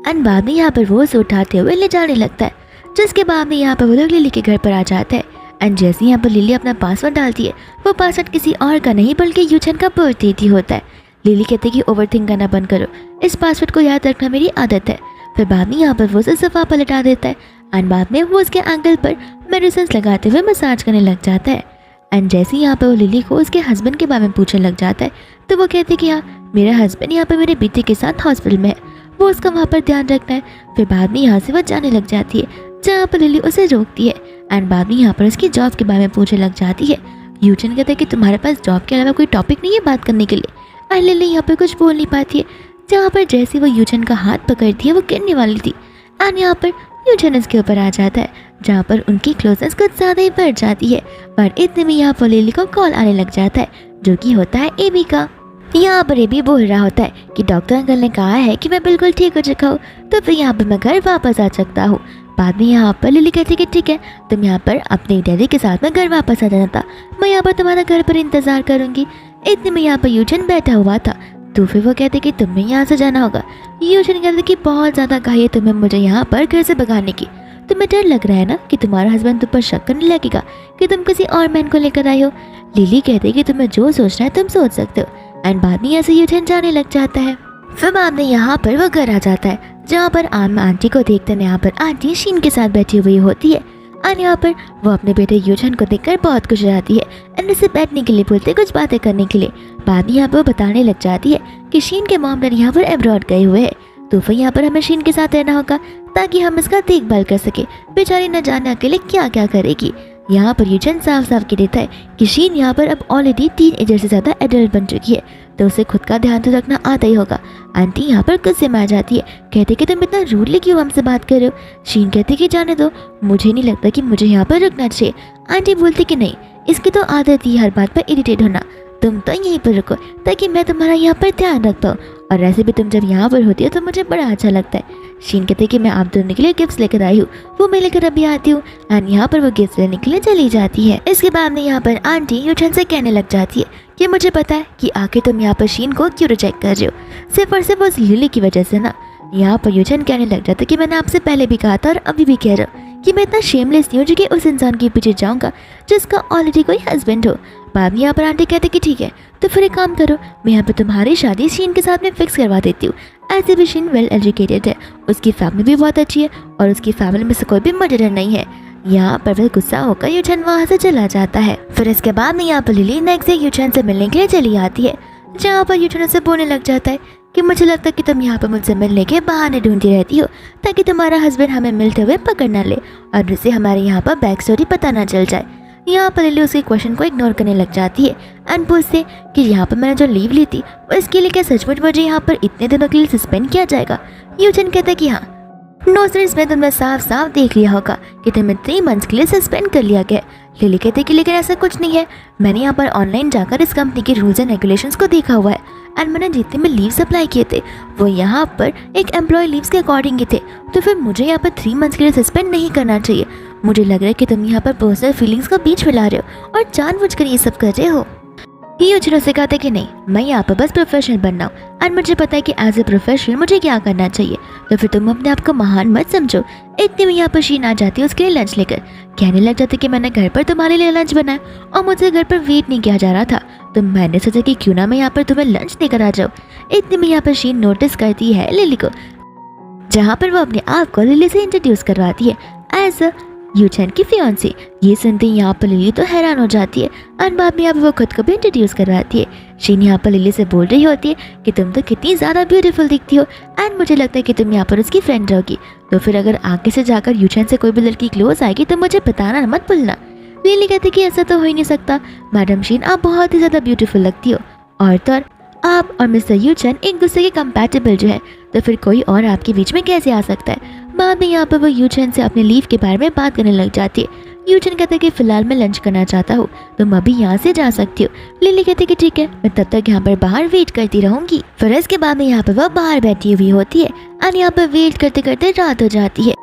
एंड बाद में यहाँ पर वो उसे उठाते हुए ले जाने लगता है, जिसके बाद में यहाँ पर वो लोग लिली के घर पर आ जाता है। एंड जैसे यहाँ पर लिली अपना पासवर्ड डालती है, वो पासवर्ड किसी और का नहीं बल्कि यूचन का बर्थडे ही होता है। लिली कहती है कि ओवरथिंक करना बंद करो, इस पासवर्ड को याद रखना मेरी आदत है। फिर बाद में यहाँ पर वो उसे सफा पलटा देता है एंड बाद में वो उसके एंकल पर मेडिसिन लगाते हुए मसाज करने लग जाता है। एंड जैसे यहाँ पर वो लिली को उसके हस्बैंड के बारे में पूछने लग जाता है तो वो कहती है कि हाँ, मेरा हस्बैंड यहाँ पर मेरे बेटे के साथ हॉस्पिटल में है, वो उसका वहाँ पर ध्यान रखना है। फिर बाद में यहाँ से वो जाने लग जाती है, जहाँ पर लिली उसे रोकती है एंड बाद में यहाँ पर उसकी जॉब के बारे में पूछने लग जाती है। यूचन कहता है कि तुम्हारे पास जॉब के अलावा कोई टॉपिक नहीं है बात करने के लिए। एंड लिली यहाँ पर कुछ बोल नहीं पाती है, जहाँ पर जैसे वो यूचन का हाथ पकड़ती है वो गिरने वाली थी एंड यहाँ पर यूचन इसके ऊपर आ जाता है, जहाँ पर उनकी क्लोजनेस कुछ ज़्यादा ही बढ़ जाती है। पर इतने में यहाँ पर लिली को कॉल आने लग जाता है जो कि होता है एबी का। यहाँ पर एबी बोल रहा होता है कि डॉक्टर अंकल ने कहा है कि मैं बिल्कुल ठीक हो चुका हूँ, तो फिर यहाँ पर मैं घर वापस आ सकता हूँ। बाद में यहाँ पर लिली कहती है कि ठीक है, तुम यहाँ पर अपने डैडी के साथ में घर वापस आ जाना था, मैं यहाँ पर तुम्हारा घर पर इंतज़ार करूँगी। इतने में यहाँ पर यूचन बैठा हुआ था, तो फिर वो कहते कि तुम्हें यहाँ से जाना होगा। यूचन कहते कि बहुत ज़्यादा कहा है तुम्हें मुझे यहाँ पर घर से भगाने की, तुम्हें डर लग रहा है ना कि तुम्हारा हस्बैंड तुम पर शक करने लगेगा कि तुम किसी और मैन को लेकर आई हो। लिली कहते कि तुम्हें जो सोचना है तुम सोच सकते हो। एंड बाद में ऐसे यूचन जाने लग जाता है। फिर बाद में यहाँ पर वो घर आ जाता है, जहाँ पर आंटी को देखते हैं यहाँ पर आंटी शीन के साथ बैठी हुई होती है। और यहाँ पर वो अपने बेटे यूचन को देखकर बहुत खुश हो जाती है एंड उसे बैठने के लिए बोलते कुछ बातें करने के लिए। बाद में यहाँ पर वो बताने लग जाती है कि शीन के मॉम डैड यहाँ पर अब्रॉड गए हुए हैं, तो फिर यहाँ पर हमें शीन के साथ रहना होगा ताकि हम इसका देखभाल कर सके। बेचारी न जाने अकेले क्या क्या करेगी। यहाँ पर यूचन साफ साफ कह देता है कि शीन यहाँ पर अब ऑलरेडी टीनएजर से ज़्यादा एडल्ट बन चुकी है, तो उसे खुद का ध्यान तो रखना आता ही होगा। आंटी यहाँ पर गुस्से में आ जाती है, कहते कि तुम इतना रूडली क्यों हमसे बात कर रहे हो। शीन कहती कि जाने दो, मुझे नहीं लगता कि मुझे यहाँ पर रुकना चाहिए। आंटी बोलती कि नहीं, इसकी तो आदत ही हर बात पर इरिटेट होना, तुम तो यहीं पर रुको ताकि मैं तुम्हारा यहाँ पर ध्यान रख पाऊँ, और ऐसे भी तुम जब यहाँ पर होती हो तो मुझे बड़ा अच्छा लगता है। शीन कहते कि मैं आप दोनों के लिए गिफ्ट्स लेकर आई हूँ, वो मैं लेकर अभी आती हूँ। एंड यहाँ पर वो गिफ्ट लेने के लिए चली जाती है। इसके बाद में यहाँ पर आंटी यूचन से कहने लग जाती है कि मुझे पता है कि आखिर तुम यहाँ पर शीन को क्यों रिजेक्ट कर रहे हो, सिर्फ और सिर्फ उस लिली की वजह से ना। यहाँ पर यूचन कहने लग जाता है कि मैंने आपसे पहले भी कहा था और अभी भी कह रहा हूँ कि मैं इतना शेमलेस नहीं हूँ जो कि उस इंसान के पीछे जाऊँगा जिसका ऑलरेडी कोई हस्बैंड हो। बाद में यहाँ पर आंटी कहते कि ठीक है, तो फिर एक काम करो, मैं यहाँ पर तुम्हारी शादी शीन के साथ में फिक्स करवा देती हूँ। ऐसे भी शीन वेल एजुकेटेड है, उसकी फैमिली भी बहुत अच्छी है और उसकी फैमिली में से कोई भी मर्डरर नहीं है। यहाँ पर वह गुस्सा होकर यूचन वहाँ से चला जाता है। फिर इसके बाद में यहाँ पर लिली नेक्स्ट डे यूचन से मिलने के लिए चली आती है, जहाँ पर यूचन उसे बोलने लग जाता है कि मुझे लगता है कि तुम यहाँ पर मुझसे मिलने के बहाने ढूंढती रहती हो ताकि तुम्हारा हस्बैंड हमें मिलते हुए पकड़ ना ले और उसे हमारे यहाँ पर बैक स्टोरी पता ना चल जाए। यहाँ पर लिली उसके क्वेश्चन को इग्नोर करने लग जाती है एंड पूछते कि यहाँ पर मैंने जो लीव ली थी वो इसके लिए क्या सचमुच मुझे यहाँ पर इतने दिनों के लिए सस्पेंड किया जाएगा। यूचन कहता है कि हाँ, नो सर, इसमें तुमने साफ साफ देख लिया होगा कि तुम्हें 3 मंथ्स के लिए सस्पेंड कर लिया गया। लिली कहते कि लेकिन ऐसा कुछ नहीं है, मैंने यहाँ पर ऑनलाइन जाकर इस कंपनी के रूल्स एंड रेगुलेशंस को देखा हुआ है एंड मैंने जितने में लीव्स अप्लाई किए थे वो यहाँ पर एक एम्प्लॉय लीव्स के अकॉर्डिंग ही थे, तो फिर मुझे यहाँ पर 3 मंथ्स के लिए सस्पेंड नहीं करना चाहिए। मुझे लग रहा है कि तुम यहाँ पर पर्सनल फीलिंग्स को बीच मिला रहे हो और जानबूझकर ये सब कर रहे हो। यूचन से कहते कि नहीं, मैं यहाँ पर बस प्रोफेशनल बनना हूँ और मुझे पता है कि एज ए प्रोफेशनल मुझे क्या करना चाहिए, तो फिर तुम अपने आप को महान मत समझो। इतने में यहाँ पर शीन आ जाती है उसके लिए लंच लेकर, कहने लग जाती कि मैंने घर पर तुम्हारे लिए लंच बनाया और मुझे घर पर वेट नहीं किया जा रहा था, तो मैंने सोचा कि क्यों ना मैं यहाँ पर तुम्हें लंच देकर आ जाऊँ। इतने में यहाँ पर शीन नोटिस करती है लिली को, जहाँ पर वो अपने आप को लिली से इंट्रोड्यूस करवाती है एज अ यूचेन की फियांसी। ये सुनते ही यहाँ पर लिली तो हैरान हो जाती है और बाद में यहाँ पर वो खुद को भी इंट्रोड्यूस करवाती है। शीन यहाँ पर लिली से बोल रही होती है कि तुम तो कितनी ज़्यादा ब्यूटीफुल दिखती हो एंड मुझे लगता है कि तुम यहाँ पर उसकी फ्रेंड रहोगी, तो फिर अगर आगे से जाकर यूचेन से कोई भी लड़की क्लोज आएगी तो मुझे बताना मत भूलना। लिली कहती कि ऐसा तो हो ही नहीं सकता, मैडम शीन आप बहुत ही ज़्यादा ब्यूटीफुल लगती हो, और तो आप और मिस्टर यूचेन एक दूसरे के कंपैटिबल जो है, तो फिर कोई और आपके बीच में कैसे आ सकता है। बाद में यहाँ पर वो यूचेन से अपने लीव के बारे में बात करने लग जाती है। यूचेन कहता है कि फिलहाल मैं लंच करना चाहता हूँ, तुम अभी यहाँ से जा सकती हो। लिली कहती है कि ठीक है, मैं तब तक यहाँ पर बाहर वेट करती रहूंगी। फिर इसके बाद में यहाँ पर वो बाहर बैठी हुई होती है और यहाँ पर वेट करते करते रात हो जाती है,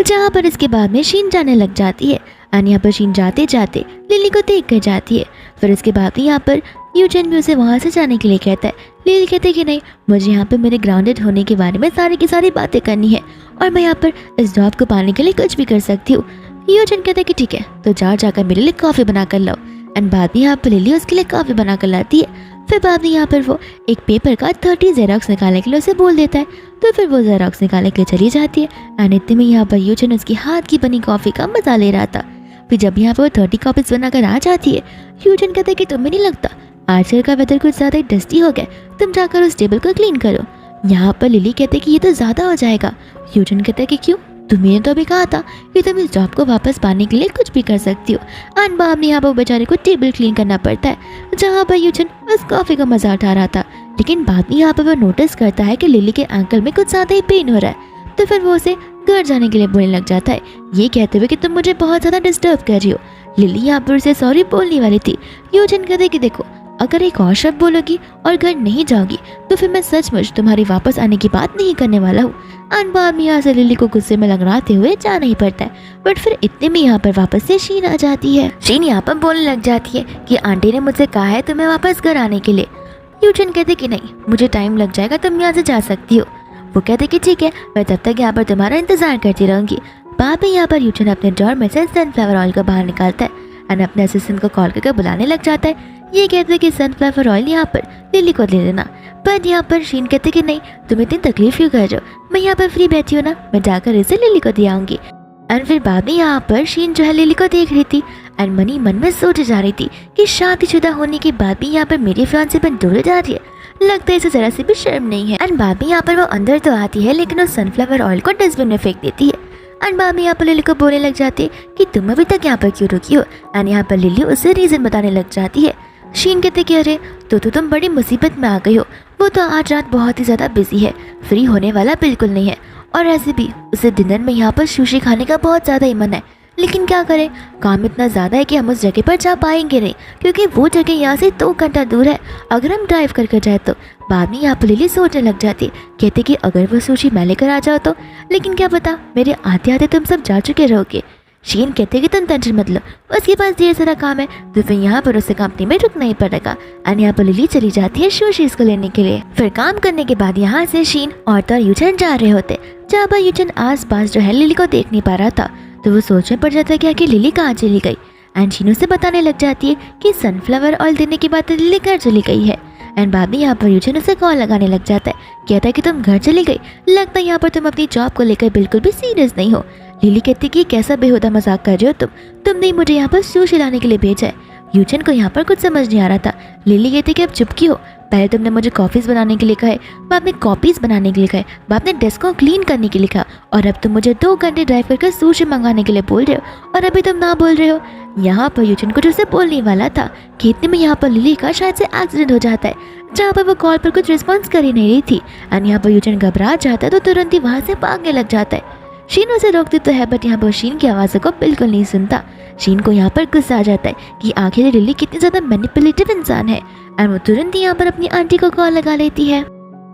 जहाँ पर इसके बाद में शीन जाने लग जाती है और यहाँ पर शीन जाते जाते लिली को देख कर जाती है। फिर इसके बाद में यहाँ पर यूचेन भी उसे वहाँ से जाने के लिए कहता है। लिली कहते हैं कि नहीं, मुझे यहाँ पर मेरे ग्राउंडेड होने के बारे में सारी की सारी बातें करनी है और मैं यहाँ पर इस जॉब को पाने के लिए कुछ भी कर सकती हूँ। यूचेन कहता है कि ठीक है, तो जाकर मेरे लिए कॉफ़ी बना कर लाओ। एंड बाद में यहाँ पर लिली उसके लिए कॉफ़ी बना कर लाती है। फिर बाद में यहाँ पर वो एक पेपर का 30 जेरोक्स निकालने के लिए उसे बोल देता है, तो फिर वो जेरोक्स निकालने के लिए चली जाती है। एंड इतने में यहाँ पर यूचेन उसकी हाथ की बनी कॉफ़ी का मजा ले रहा था। फिर जब यहाँ पर वो 30 कॉपीज बनाकर आ जाती है, यूचेन कहता है कि तुम्हें नहीं लगता आजकल का वेदर कुछ ज़्यादा ही डस्टी हो गया, तुम जाकर उस टेबल को क्लीन करो। यहाँ पर लिली कहते हैं कि ये तो ज़्यादा हो जाएगा। यूचेन कहता है कि क्यों, तुम्हें तो अभी कहा था कि तुम इस जॉब को वापस पाने के लिए कुछ भी कर सकती हो। एंड बाद में यहाँ पर बेचारे को टेबल क्लीन करना पड़ता है, जहाँ पर यूचेन उस कॉफ़ी का मजा उठा रहा था। लेकिन बाद में यहाँ पर वो नोटिस करता है कि लिली के एंकल में कुछ ज़्यादा ही पेन हो रहा है, तो फिर वो उसे घर जाने के लिए बोलने लग जाता है, ये कहते हुए कि तुम मुझे बहुत ज़्यादा डिस्टर्ब कर रही हो। लिली यहाँ पर उसे सॉरी बोलने वाली थी। यूचेन कहते कि देखो, अगर एक और शब्द बोलोगी और घर नहीं जाओगी तो फिर मैं सचमुच तुम्हारी वापस आने की बात नहीं करने वाला हूँ। और बाद में यहाँ से लिली को गुस्से में लगराते हुए जाना ही पड़ता है, बट फिर इतने में यहाँ पर वापस से शीन आ जाती है। शीन यहाँ पर बोलने लग जाती है कि आंटी ने मुझसे कहा है तुम्हें वापस घर आने के लिए। यूचेन कहते कि नहीं, मुझे टाइम लग जाएगा, तुम यहाँ से जा सकती हो। वो कहते कि ठीक है, मैं तब तक यहाँ पर तुम्हारा इंतजार करती रहूंगी। बाद में यहाँ पर यूचेन अपने ड्रॉर में से सनफ्लावर ऑयल को बाहर निकालता है और अपने असिस्टेंट को कॉल करके बुलाने लग जाता है। ये कहते हैं कि सनफ्लावर ऑयल यहाँ पर लिली को दे देना, पर यहाँ पर शीन कहते कि नहीं, तुम इतनी तकलीफ क्यों कर रहे हो, मैं यहाँ पर फ्री बैठी हूँ ना, मैं जाकर इसे लिली को दे आऊँगी। और फिर बाद में यहाँ पर शीन जो है लिली को देख रही थी और मन ही मन में सोचे जा रही थी कि शादीशुदा होने के बाद भी यहाँ पर मेरी फियांसे बन दूर जा रही है, लगता है इसे जरा सी भी शर्म नहीं है। एंड बाद में यहाँ पर वो अंदर तो आती है लेकिन उस सनफ्लावर ऑयल को डस्टबिन में फेंक देती है। एंड बाद में यहाँ पर लिली को बोलने लग जाती है कि तुम अभी तक यहाँ पर क्यों रुकी हो। एंड यहाँ पर लिली उसे रीज़न बताने लग जाती है। शीन कहते कि अरे तो तुम बड़ी मुसीबत में आ गई हो, वो तो आज रात बहुत ही ज़्यादा बिजी है, फ्री होने वाला बिल्कुल नहीं है, और ऐसे भी उसे डिनर में यहाँ पर सुशी खाने का बहुत ज़्यादा ही मन है, लेकिन क्या करें, काम इतना ज़्यादा है कि हम उस जगह पर जा पाएंगे नहीं, क्योंकि वो जगह यहाँ से 2 घंटा दूर है अगर हम ड्राइव करके जाए तो। बाद में यहाँ पर लिली सोचने लग जाती, कहते कि अगर वो सुशी मैं लेकर आ जाओ तो, लेकिन क्या पता मेरे आते आते तुम सब जा चुके रहोगे। शीन कहते कि तुम टेंशन मत लो, उसके पास ढेर सारा काम है, तो फिर यहाँ पर उसे कंपनी में रुकना ही पड़ेगा। और यहाँ पर लिली चली जाती है सुशीज को लेने के लिए। फिर काम करने के बाद यहाँ से शीन और यूचेन जा रहे होते, जहाँ पर यूचेन आस पास जो है लिली को देख नहीं पा रहा था, तो वो सोचने पड़ जाता है कि आखिर लिली कहाँ चली गई। एंड शीन उसे बताने लग जाती है कि सनफ्लावर ऑयल देने के बाद लिली घर चली गई है। एंड बाद में यहाँ पर यूचेन उसे कॉल लगाने लग जाता है, कहता है कि तुम घर चली गई, लगता है यहाँ पर तुम अपनी जॉब को लेकर बिल्कुल भी सीरियस नहीं हो। लिली कहती कि कैसा बेहुदा मजाक कर रहे हो तुमने मुझे यहाँ पर सुशी लाने के लिए भेजा है। यूचेन को यहाँ पर कुछ समझ नहीं आ रहा था। लिली कहती कि अब चुप क्यों, पहले तुमने मुझे कॉफ़ीज़ बनाने के लिए कहे, बाद में कॉपीज़ बनाने के लिए कहे, बाद में डेस्क को क्लीन करने के लिए कहा, और अब तुम मुझे 2 घंटे ड्राइव करके सुशी मंगाने के लिए बोल रहे हो, और अभी तुम ना बोल रहे हो। यहाँ पर यूचेन कुछ उसे बोलने वाला था कि इतने में यहाँ पर लिली का शायद से एक्सीडेंट हो जाता है, जहाँ पर वो कॉल पर कुछ रिस्पॉन्स कर ही नहीं रही थी। और यहाँ पर यूचेन घबरा जाता है तो तुरंत ही वहाँ से भागने लग जाता है। शीन उसे रोकती तो है, बट यहाँ पर शीन की आवाज़ों को बिल्कुल नहीं सुनता। शीन को यहाँ पर गुस्सा आ जाता है कि आखिर लिली कितनी ज़्यादा मैनिपुलेटिव इंसान है, और वो तुरंत ही यहाँ पर अपनी आंटी को कॉल लगा लेती है।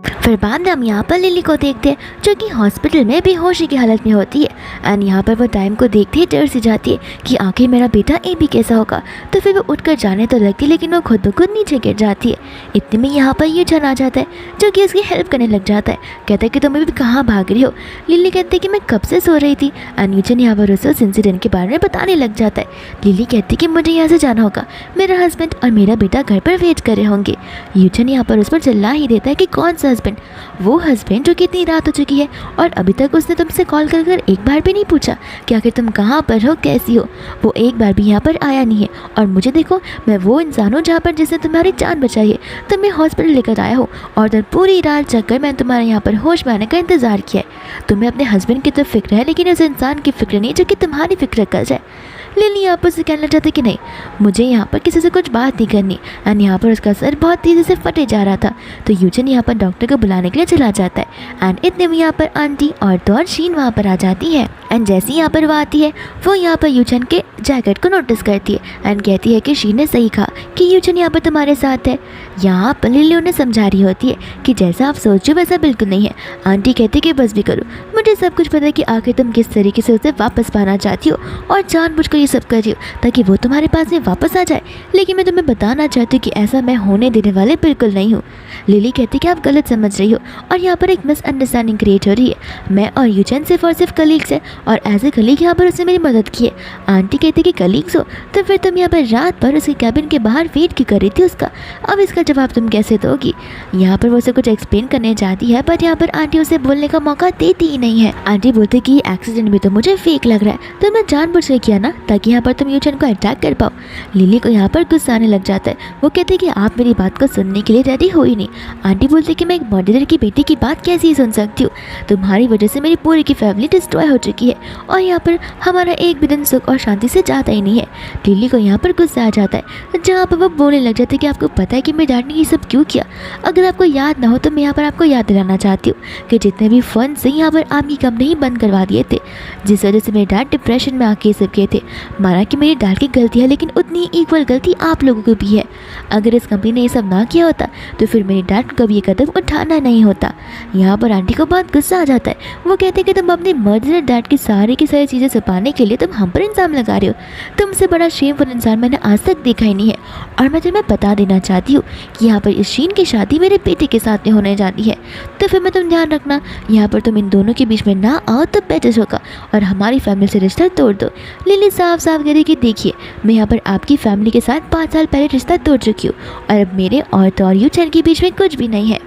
फिर बाद में हम यहाँ पर लिली को देखते हैं जो कि हॉस्पिटल में बेहोशी की हालत में होती है। एंड यहाँ पर वो टाइम को देखते ही डर सी जाती है कि आखिर मेरा बेटा भी कैसा होगा। तो फिर वो उठकर जाने तो लगती है लेकिन वो खुद ब खुद नीचे गिर जाती है। इतने में यहाँ पर यूचन आ जाता है जो कि उसकी हेल्प करने लग जाता है। कहता है कि तुम अभी कहाँ भाग रही हो। लिली कहती है कि मैं कब से सो रही थी। एंड यूचन यहाँ पर उसे उस इंसिडेंट के बारे में बताने लग जाता है। लिली कहती है कि मुझे यहाँ से जाना होगा, मेरा हस्बैंड और मेरा बेटा घर पर वेट कर रहे होंगे। यूचन यहाँ पर उस पर चिल्ला ही देता है कि कौन सा हस्बैंड? वो हस्बैंड जो कि इतनी रात हो चुकी है और अभी तक उसने तुमसे कॉल कर कर एक बार भी नहीं पूछा कि आखिर तुम कहाँ पर हो, कैसी हो। वो एक बार भी यहाँ पर आया नहीं है। और मुझे देखो, मैं वो इंसान हूँ जहाँ पर जिसने तुम्हारी जान बचाई है, तुम्हें हॉस्पिटल लेकर आया हो और तब पूरी रात जगकर मैंने तुम्हारे यहाँ पर होश में आने का इंतज़ार किया है। तुम्हें अपने हस्बैंड की तो फिक्र है लेकिन उस इंसान की फिक्र नहीं जो कि तुम्हारी फिक्र कर जाए। लिली यहाँ पर से कहने लग जाती कि नहीं, मुझे यहाँ पर किसी से कुछ बात नहीं करनी। एंड यहाँ पर उसका सर बहुत तेज़ी से फटे जा रहा था। तो यूचन यहाँ पर डॉक्टर को बुलाने के लिए चला जाता है। एंड इतने में यहाँ पर आंटी और तो और शीन वहाँ पर आ जाती है। एंड जैसे ही यहाँ पर वो आती है वो यहाँ पर यूचन के जैकेट को नोटिस करती है एंड कहती है कि शीन ने सही कहा कि यूचन यहाँ पर तुम्हारे साथ है। यहाँ पर लिली उन्हें समझा रही होती है कि जैसा आप सोचो वैसा बिल्कुल नहीं है। आंटी कहती है कि बस भी करो, मुझे सब कुछ पता है कि आखिर तुम किस तरीके से उसे वापस पाना चाहती हो और जानबूझकर ये सब कर रही हो ताकि वो तुम्हारे पास में वापस आ जाए। लेकिन मैं तुम्हें बताना चाहती हूँ कि ऐसा मैं होने देने वाले बिल्कुल नहीं हूँ। लिली कहती है कि आप गलत समझ रही हो और यहाँ पर एक मिसअंडरस्टैंडिंग क्रिएट हो रही है। मैं और यूचन सिर्फ और सिर्फ कलीग्स हैं और एज ए कलीग यहाँ पर उसने मेरी मदद की है। आंटी कहती है कि कलीग्स हो तो फिर तुम यहाँ पर रात भर उसके कैबिन के बाहर वेट क्यों कर रही थी उसका? अब इसका जवाब तुम कैसे दोगी? यहाँ पर वो उसे कुछ एक्सप्लेन करने जाती है बट यहाँ पर आंटी उसे बोलने का मौका देती ही नहीं है। आंटी बोलती कि ये एक्सीडेंट भी तो मुझे फेक लग रहा है, तुमने जानबूझ के किया ना ताकि यहाँ पर तुम यूचन को अटैक कर पाओ। लिली को यहाँ पर गुस्सा आने लग जाता है। वो कहते हैं कि आप मेरी बात को सुनने के लिए रेडी हो ही नहीं। आंटी बोलती है कि मैं एक मर्डरर की बेटी की बात कैसे ही सुन सकती हूँ? तुम्हारी वजह से मेरी पूरी की फैमिली डिस्ट्रॉय हो चुकी है और यहाँ पर हमारा एक भी दिन सुख और शांति से जाता ही नहीं है। लिली को यहाँ पर गुस्सा आ जाता है जहाँ पर वो बोलने लग जाती है कि आपको पता है कि मेरे डैड ने ये सब क्यों किया? अगर आपको याद ना हो तो मैं यहाँ पर आपको याद दिलाना चाहती हूँ कि जितने भी फंड से यहाँ पर आपकी कंपनी ही बंद करवा दिए थे जिस वजह से मेरे डैड डिप्रेशन में आके सब किए थे। माना कि मेरी डैड की गलती है लेकिन उतनी इक्वल गलती आप लोगों की भी है। अगर इस कंपनी ने ये सब ना किया होता तो फिर मेरे डैड को कभी ये कदम उठाना नहीं होता। यहाँ पर आंटी को बहुत गुस्सा आ जाता है। वो कहते हैं कि तुम अपने मर्डरर डैड की सारी चीज़ें छुपाने के लिए तुम हम पर इल्ज़ाम लगा रहे हो। तुमसे बड़ा शेमफुल इंसान मैंने आज तक देखा ही नहीं है। और मैं तुम्हें बता देना चाहती हूँ कि यहाँ पर इस शीन की शादी मेरे बेटे के साथ में होने जाती है। तो फिर मैं तुम ध्यान रखना, यहाँ पर तुम इन दोनों के बीच में ना आओ तो बेटर होगा और हमारी फैमिली से रिश्ता तोड़ दो। लिली साफ साफ कह रही कि देखिए, मैं यहाँ पर आपकी फैमिली के साथ 5 साल पहले रिश्ता तोड़ चुकी हूँ और अब मेरे और तो और यूचन के बीच में कुछ भी नहीं है।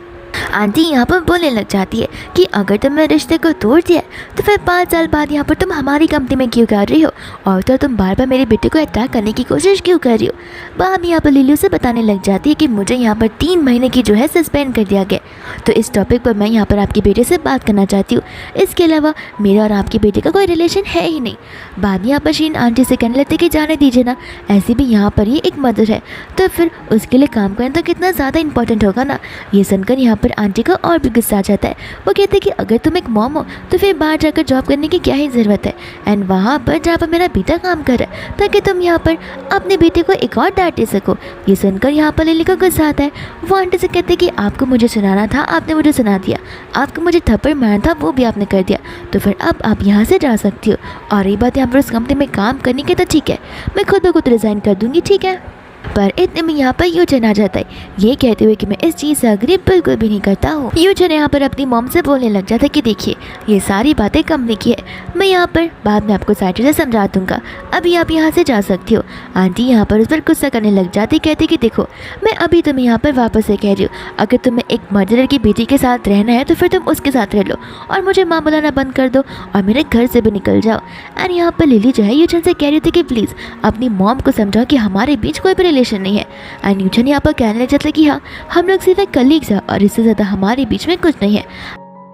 आंटी यहाँ पर बोलने लग जाती है कि अगर तुमने रिश्ते को तोड़ दिया तो फिर 5 साल बाद यहाँ पर तुम हमारी कंपनी में क्यों कर रही हो और तो तुम बार बार मेरे बेटे को अटैक करने की कोशिश क्यों कर रही हो? बाब यहाँ पर लिली से बताने लग जाती है कि मुझे यहाँ पर 3 महीने की जो है सस्पेंड कर दिया गया। तो इस टॉपिक पर मैं यहाँ पर आपके बेटे से बात करना चाहती हूँ। इसके अलावा मेरा और आपके बेटे का कोई रिलेशन है ही नहीं। बाद यहाँ पर शीन आंटी से कहने लगती कि जाने दीजिए ना, ऐसे भी यहाँ पर ये एक मदर है तो फिर उसके लिए काम करना तो कितना ज़्यादा इंपॉर्टेंट होगा ना। ये सुनकर यहाँ पर आंटी को और भी गुस्सा आ जाता है। वो कहते हैं कि अगर तुम एक मॉम हो तो फिर बाहर जाकर जॉब करने की क्या ही ज़रूरत है एंड वहाँ पर जहाँ पर मेरा बेटा काम कर रहा है ताकि तुम यहाँ पर अपने बेटे को एक और डांट दे सको। ये सुनकर यहाँ पर लिली को गुस्सा आता है। वो आंटी से कहते हैं कि आपको मुझे सुनाना था, आपने मुझे सुना दिया। आपको मुझे थप्पड़ मारना था, वो भी आपने कर दिया। तो फिर अब आप यहाँ से जा सकती हो। और ये बात यहाँ पर उस कंपनी में काम करने की तो ठीक है, मैं खुद ब खुद रिज़ाइन कर दूँगी, ठीक है। पर इतने में यहाँ पर यूचन आ जाता है, ये कहते हुए कि मैं इस चीज़ से अग्री बिल्कुल भी नहीं करता हूँ। यूचन यहाँ पर अपनी मॉम से बोलने लग जाता है कि देखिए, ये सारी बातें कंपनी की है, मैं यहाँ पर बाद में आपको सारी चीज़ें समझा दूंगा, अभी आप यहाँ से जा सकती हो। आंटी यहाँ पर उस पर गुस्सा करने लग जाती, कहती कि देखो, मैं अभी तुम्हें यहाँ पर वापस से कह रही हूँ, अगर तुम्हें एक मर्डरर की बेटी के साथ रहना है तो फिर तुम उसके साथ रह लो और मुझे माँ बुलाना बंद कर दो और मेरे घर से भी निकल जाओ। एंड यहाँ पर लिली जो है यूचन से कह रही थी कि प्लीज़ अपनी मॉम को समझाओ कि हमारे बीच कोई भी रिलेशन नहीं है। एंड यूचन यहाँ पर कहने लग जाता है कि हाँ, हम लोग सिर्फ एक कलीग्स हैं और इससे ज़्यादा हमारे बीच में कुछ नहीं है।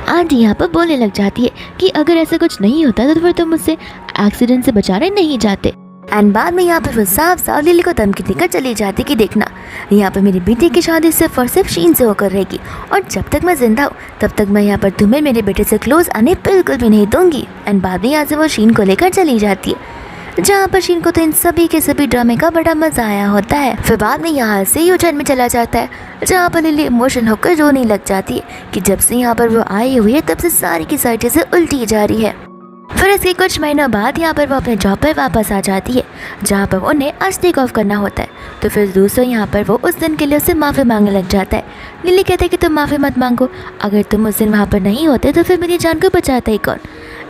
आंटी यहाँ पर बोलने लग जाती है कि अगर ऐसा कुछ नहीं होता तो फिर तुम मुझसे एक्सीडेंट से बचाने नहीं जाते। एंड बाद में यहाँ पर वो साफ साफ लिली को धमकी देकर चली जाती कि देखना, यहाँ पर मेरी बेटी की शादी सिर्फ और सिर्फ शीन से होकर रहेगी और जब तक मैं जिंदा हूँ तब तक मैं यहाँ पर तुम्हें मेरे बेटे से क्लोज आने बिल्कुल भी नहीं दूंगी। एंड बाद में यहाँ से वो शीन को लेकर चली जाती है। जहाँ पर शीन को तो इन सभी के सभी ड्रामे का बड़ा मजा आया होता है। फिर बाद में यहाँ से यूचन में चला जाता है, जहाँ पर लिली इमोशनल होकर रोने लग जाती है कि जब से यहाँ पर वो आई हुई है तब से सारी की सारी चीजें उल्टी जा रही है। फिर इसके कुछ महीनों बाद यहाँ पर वो अपने जॉब पर वापस आ जाती है, जहाँ पर उन्हें आज टेक ऑफ करना होता है। तो फिर दूसरों यहाँ पर वो उस दिन के लिए उससे माफ़ी मांगने लग जाता है। लिली कहते हैं कि तुम माफ़ी मत मांगो, अगर तुम उस दिन वहाँ पर नहीं होते तो फिर मेरी जान को बचाता ही कौन।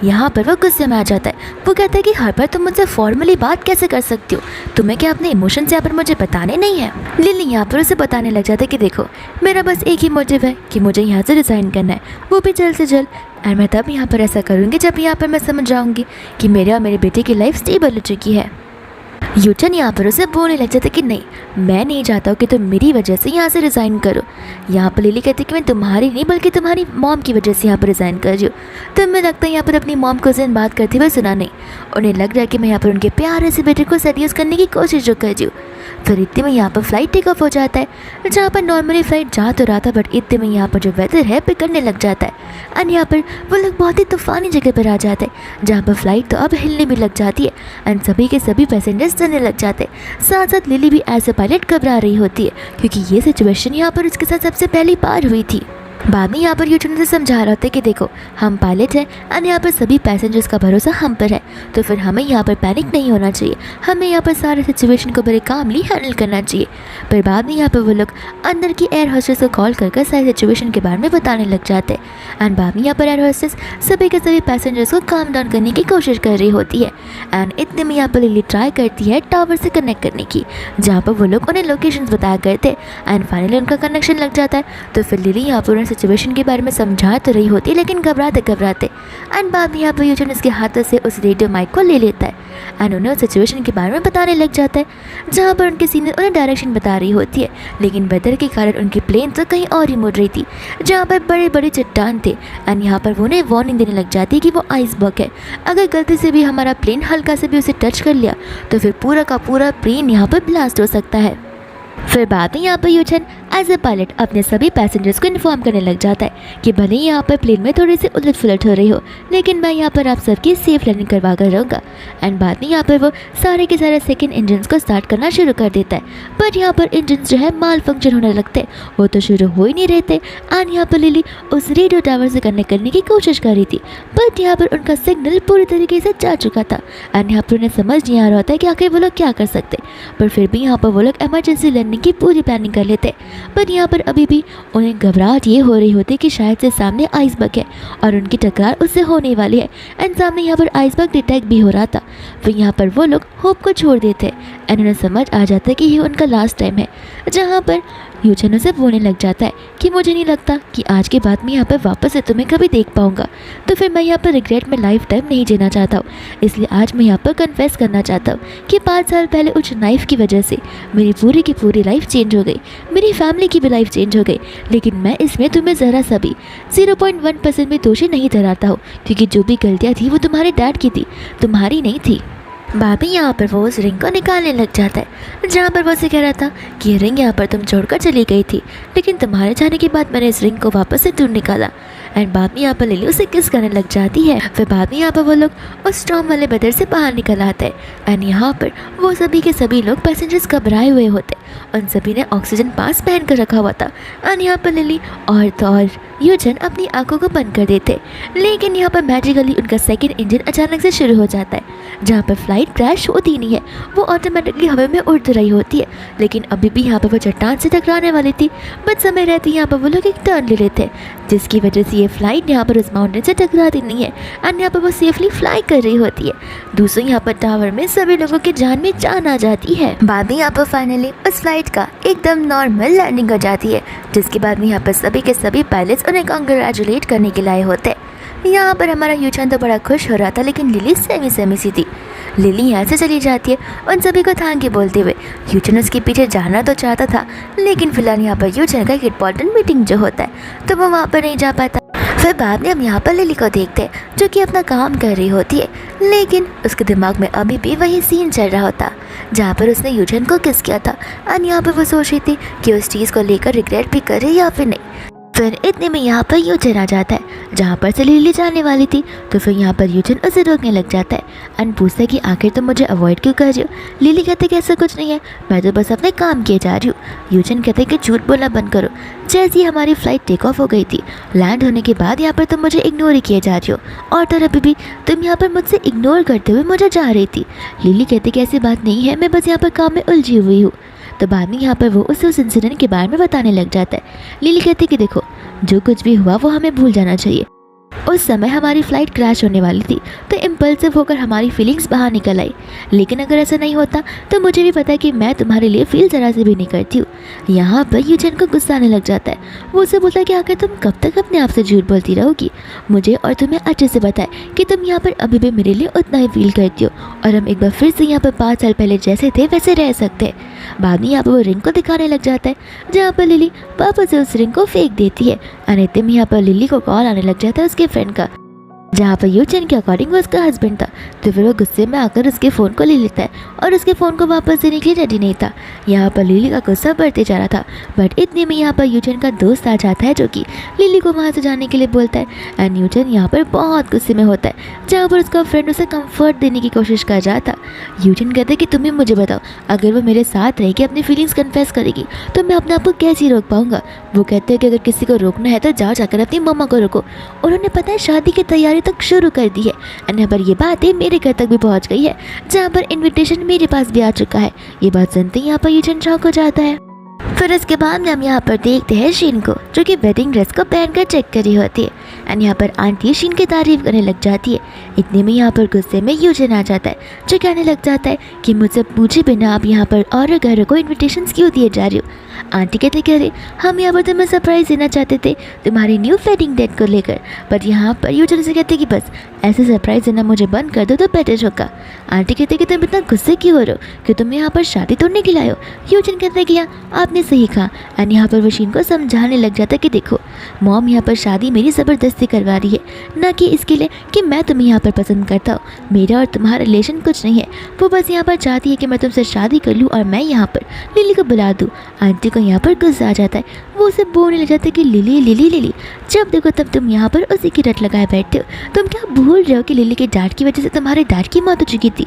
यहाँ पर वो गुस्से में आ जाता है। वो कहता है कि हर बार तुम मुझसे फॉर्मली बात कैसे कर सकती हो, तुम्हें क्या अपने इमोशंस यहाँ पर मुझे बताने नहीं है। लिली यहाँ पर उसे बताने लग जाता है कि देखो मेरा बस एक ही मोटिव है कि मुझे यहाँ से रिज़ाइन करना है, वो भी जल्द से जल्द। और मैं तब यहाँ पर ऐसा करूँगी जब यहाँ पर मैं समझ जाऊँगी कि मेरे और मेरे बेटे की लाइफ स्टेबल हो चुकी है। यूचन यहाँ पर उसे बोलने लग जाता कि नहीं, मैं नहीं चाहता हूँ कि तुम मेरी वजह से यहाँ से रिज़ाइन करो। यहाँ पर लिली कहती कि मैं तुम्हारी नहीं बल्कि तुम्हारी मॉम की वजह से यहाँ पर रिज़ाइन कर रही हूँ। तो मैं लगता है यहाँ पर अपनी मॉम को जिन बात करते हुए सुना नहीं। उन्हें लग रहा है कि मैं यहाँ पर उनके प्यारे से बेटे को सेड्यूस करने की कोशिश जो कर रही हूँ। फिर इतने में यहाँ पर फ्लाइट टेक ऑफ हो जाता है, जहाँ पर नॉर्मली फ्लाइट जा तो रहा था बट इतने में यहाँ पर जो वेदर है बिगड़ने लग जाता है। और यहाँ पर वो लोग बहुत ही तूफानी जगह पर आ जाते हैं, जहाँ पर फ्लाइट तो अब हिलने भी लग जाती है एंड सभी के सभी पैसेंजर्स डरने लग जाते हैं। साथ साथ लिली भी एज ए पायलट घबरा रही होती है, क्योंकि ये सिचुएशन यहाँ पर उसके साथ सबसे पहली बार हुई थी। बाद में यहाँ पर यूचन से समझा रहा होता है कि देखो हम पायलट हैं और यहाँ पर सभी पैसेंजर्स का भरोसा हम पर है, तो फिर हमें यहाँ पर पैनिक नहीं होना चाहिए, हमें यहाँ पर सारे सिचुएशन को बड़े कामली हैंडल करना चाहिए। पर बाद में यहाँ पर वो लोग अंदर की एयर होस्टेस को कॉल कर सारी सिचुएशन के बारे में बताने लग जाते हैं। एंड बाद में यहाँ पर एयर होस्टेस सभी के सभी पैसेंजर्स को काम डाउन करने की कोशिश कर रही होती है। एंड इतने में यहाँ पर लिली ट्राई करती है टावर से कनेक्ट करने की, जहाँ पर वो लोग उन्हें लोकेशंस बताया करते एंड फाइनली उनका कनेक्शन लग जाता है। तो फिर लिली यहाँ पर सिचुएशन के बारे में समझा तो रही होती है लेकिन घबराते घबराते। एंड बाद में यहाँ पर यूचन उसके हाथों से उस रेडियो माइक को ले लेता है एंड उन्हें उस सिचुएशन के बारे में बताने लग जाता है, जहाँ पर उनके सीनियर उन्हें डायरेक्शन बता रही होती है, लेकिन वेदर के कारण उनकी प्लेन तो कहीं और ही मुड़ रही थी, जहाँ पर बड़े बड़े चट्टान थे। एंड यहाँ पर वो उन्हें वार्निंग देने लग जाती है कि वो आइसबर्ग है, अगर गलती से भी हमारा प्लेन हल्का से भी उसे टच कर लिया तो फिर पूरा का पूरा प्लेन यहाँ पर ब्लास्ट हो सकता है। फिर बाद में यहाँ पर यूचन एज ए पायलट अपने सभी पैसेंजर्स को इन्फॉर्म करने लग जाता है कि भले ही यहाँ पर प्लेन में थोड़ी सी उलट फुलट हो रही हो, लेकिन मैं यहाँ पर आप सबकी सेफ लैंडिंग करवा कर रहूँगा। एंड बाद में यहाँ पर वो सारे के सारे सेकंड इंजन को स्टार्ट करना शुरू कर देता है, बट यहाँ पर इंजन जो है माल फंक्शन होने लगते हैं, वो तो शुरू हो ही नहीं रहे थे। एंड यहाँ पर लिली उस रेडियो टावर से कनेक्ट करने की कोशिश कर रही थी, बट यहाँ पर उनका सिग्नल पूरी तरीके से जा चुका था। एंड यहाँ पर उन्हें समझ नहीं आ रहा होता है कि आखिर वो लोग क्या कर सकते, पर फिर भी यहाँ पर वो लोग इमरजेंसी लैंडिंग की पूरी प्लानिंग कर लेते। पर यहाँ पर अभी भी उन्हें घबराहट ये हो रही होती कि शायद से सामने आइसबर्ग है और उनकी टकरार उससे होने वाली है। एंड सामने यहाँ पर आइसबर्ग डिटेक्ट भी हो रहा था। फिर यहाँ पर वो लोग होप को छोड़ देते एंड उन्हें समझ आ जाता है कि ये उनका लास्ट टाइम है, जहाँ पर यूचन उसे बोलने लग जाता है कि मुझे नहीं लगता कि आज के बाद मैं यहाँ पर वापस से तुम्हें कभी देख पाऊंगा, तो फिर मैं यहाँ पर रिग्रेट में लाइफ टाइम नहीं जीना चाहता हूँ। इसलिए आज मैं यहाँ पर कन्फेस करना चाहता हूँ कि 5 साल पहले उस नाइफ की वजह से मेरी पूरी की पूरी लाइफ चेंज हो गई, मेरी फैमिली की भी लाइफ चेंज हो गई, लेकिन मैं इसमें तुम्हें ज़रा सा भी 0.1% भी दोषी नहीं ठहराता हूँ, क्योंकि जो भी गलतियाँ थी वो तुम्हारे डैड की थी, तुम्हारी नहीं थी। भाभी यहाँ पर वो उस रिंग को निकालने लग जाता है, जहाँ पर वो उसे कह रहा था कि ये रिंग यहाँ पर तुम छोड़कर चली गई थी, लेकिन तुम्हारे जाने के बाद मैंने इस रिंग को वापस से ढूंढ निकाला। एंड बाद में यहाँ पर लिली उसे किस करने लग जाती है। फिर बाद में यहाँ पर वो लोग उस स्टॉर्म वाले वेदर से बाहर निकल आते हैं एंड यहाँ पर वो सभी के सभी लोग पैसेंजर्स घबराए हुए होते, उन सभी ने ऑक्सीजन पास पहन कर रखा हुआ था। एंड यहाँ पर लिली और यूचन अपनी आंखों को बंद कर देते, लेकिन यहाँ पर मैजिकली उनका सेकंड इंजन अचानक से शुरू हो जाता है, जहाँ पर फ्लाइट क्रैश होती नहीं है, वो ऑटोमेटिकली हवा में उड़ रही होती है। लेकिन अभी भी यहाँ पर वो चट्टान से टकराने वाली थी, बट समय रहते यहाँ पर वो लोग एक टर्न ले लेते हैं, जिसकी वजह से ये फ्लाइट यहाँ पर उस माउंटेन से टकराती नहीं है एंड यहाँ पर वो सेफली फ्लाई कर रही होती है। दूसरी यहाँ पर टावर में सभी लोगों की जान में जान आ जाती है। बाद में यहाँ पर फाइनली उस फ्लाइट का एकदम नॉर्मल लैंडिंग हो जाती है, जिसके बाद में यहाँ पर सभी के सभी पायलट्स उन्हें कांग्रेचुलेट करने के लाए होते हैं। यहाँ पर हमारा यूचन तो बड़ा खुश हो रहा था, लेकिन लिली सेमी सी थी। लिली यहाँ से चली जाती है उन सभी को थैंक यू बोलते हुए। यूचन उसके पीछे जाना तो चाहता था, लेकिन फिलहाल यहाँ पर यूचन का एक इम्पॉर्टेंट मीटिंग जो होता है तो वो वहाँ पर नहीं जा पाता। फिर बाद में हम यहाँ पर लिली को देखते हैं जो कि अपना काम कर रही होती है, लेकिन उसके दिमाग में अभी भी वही सीन चल रहा होता जहाँ पर उसने यूचन को किस किया था। और यहाँ पर वो सोच रही थी कि उस चीज़ को लेकर रिग्रेट भी करे या फिर नहीं। फिर इतने में यहाँ पर यूजन आ जाता है जहाँ पर से लिली जाने वाली थी। तो फिर यहाँ पर यूजन उसे रोकने लग जाता है एंड पूछता है कि आखिर तुम मुझे अवॉइड क्यों कर रही हो। लिली कहते कि ऐसा कुछ नहीं है, मैं तो बस अपने काम किए जा रही हूँ। यूजन कहते कि झूठ बोलना बंद करो। जैसे ही हमारी फ्लाइट टेक ऑफ हो गई थी, लैंड होने के बाद यहाँ पर तुम मुझे इग्नोर ही किए जा रही हो, और तो अभी भी तुम यहाँ पर मुझसे इग्नोर करते हुए मुझे जा रही थी। लिली कहती कि ऐसी बात नहीं है, मैं बस यहाँ पर काम में उलझी हुई हूँ। तो बाद में यहाँ पर वो उसे उस इंसिडेंट के बारे में बताने लग जाता है। लिली कहती कि देखो, जो कुछ भी हुआ वो हमें भूल जाना चाहिए। उस समय हमारी फ़्लाइट क्रैश होने वाली थी, तो इम्पल्सिव होकर हमारी फीलिंग्स बाहर निकल आई। लेकिन अगर ऐसा नहीं होता तो मुझे भी पता है कि मैं तुम्हारे लिए फील ज़रा से भी नहीं करती हूँ। यहाँ पर यूजन को गुस्सा आने लग जाता है। वो उसे बोलता है कि आखिर तुम कब तक अपने आप से झूठ बोलती रहोगी। मुझे और तुम्हें अच्छे से पता है कि तुम यहाँ पर अभी भी मेरे लिए उतना ही फील करती हो, और हम एक बार फिर से यहाँ पर 5 साल पहले जैसे थे वैसे रह सकते हैं। बाद में यहाँ पर वो रिंग को दिखाने लग जाता है, जहाँ पर लिली वापस से उस रिंग को फेंक देती है। अनित्य में यहाँ पर लिली को कॉल आने लग जाता है उसके फ्रेंड का, जहाँ पर यूजन के अकॉर्डिंग वो उसका हस्बैंड था। तो फिर वो गुस्से में आकर उसके फ़ोन को ले लेता है और उसके फ़ोन को वापस देने के लिए रेडी नहीं था। यहाँ पर लिली का गुस्सा बढ़ते जा रहा था, बट इतने में यहाँ पर यूजन का दोस्त आ जाता है जो कि लिली को वहाँ से जाने के लिए बोलता है। एंड यूजन यहाँ पर बहुत गुस्से में होता है, जहाँ पर उसका फ्रेंड उसे कंफर्ट देने की कोशिश कर रहा था। यूजन कहते हैं कि तुम ही मुझे बताओ, अगर वो मेरे साथ रह के अपनी फीलिंग्स कन्फेस करेगी तो मैं अपने आप को कैसे रोक पाऊँगा। वो कहते हैं कि अगर किसी को रोकना है तो जाओ जाकर अपनी मम्मा को रोको। उन्होंने पता है शादी की तैयारी तक शुरू कर दी है। एंड यहाँ पर ये बातें मेरे घर तक भी पहुँच गई है, जहाँ पर इन्विटेशन मेरे पास भी आ चुका है। ये बात सुनते ही यहाँ पर यूजन शॉक हो जाता है। फिर इसके बाद में हम यहाँ पर देखते हैं शीन को, जो कि वेडिंग ड्रेस को पहनकर चेक कर रही होती है। एंड यहाँ पर आंटी शीन की तारीफ करने लग जाती है। इतने में यहाँ पर गुस्से में यूजन आ जाता है, जो कहने लग जाता है कि मुझसे पूछे बिना आप यहाँ पर और घरों को इन्विटेशंस क्यों दिए जा रही हो। आंटी कहते कह रहे हम यहाँ पर तुम्हें सरप्राइज़ देना चाहते थे तुम्हारी न्यू वेडिंग डेट को लेकर, बट यहाँ पर यूजन से कहते कि बस ऐसे सरप्राइज़ देना मुझे बंद कर दो तो बेटर होगा। आंटी कहते कि तुम इतना गुस्से क्यों हो रहे हो कि तुम यहाँ पर शादी तोड़ने के लिए आए हो। यूजन कहते कि हाँ आपने सही कहा। एंड यहाँ पर वो शीन को समझाने लग जाता है कि देखो मॉम यहाँ पर शादी मेरी ज़बरदस्ती करवा रही है, ना कि इसके लिए कि मैं तुम्हें यहाँ पर पसंद करता हूँ। मेरा और तुम्हारा रिलेशन कुछ नहीं है, वो बस यहाँ पर चाहती है कि मैं तुमसे शादी कर लूँ और मैं यहाँ पर लिली को बुला दूँ। आंटी को यहाँ पर गुस्सा आ जाता है, वो उसे बोलने लग जाता है कि लिली लिली लिली, जब देखो तब तुम यहाँ पर उसी की रट लगाए बैठते हो। तुम क्या भूल रहे हो कि लिली के डैड की वजह से तुम्हारे डैड की मौत हो चुकी थी।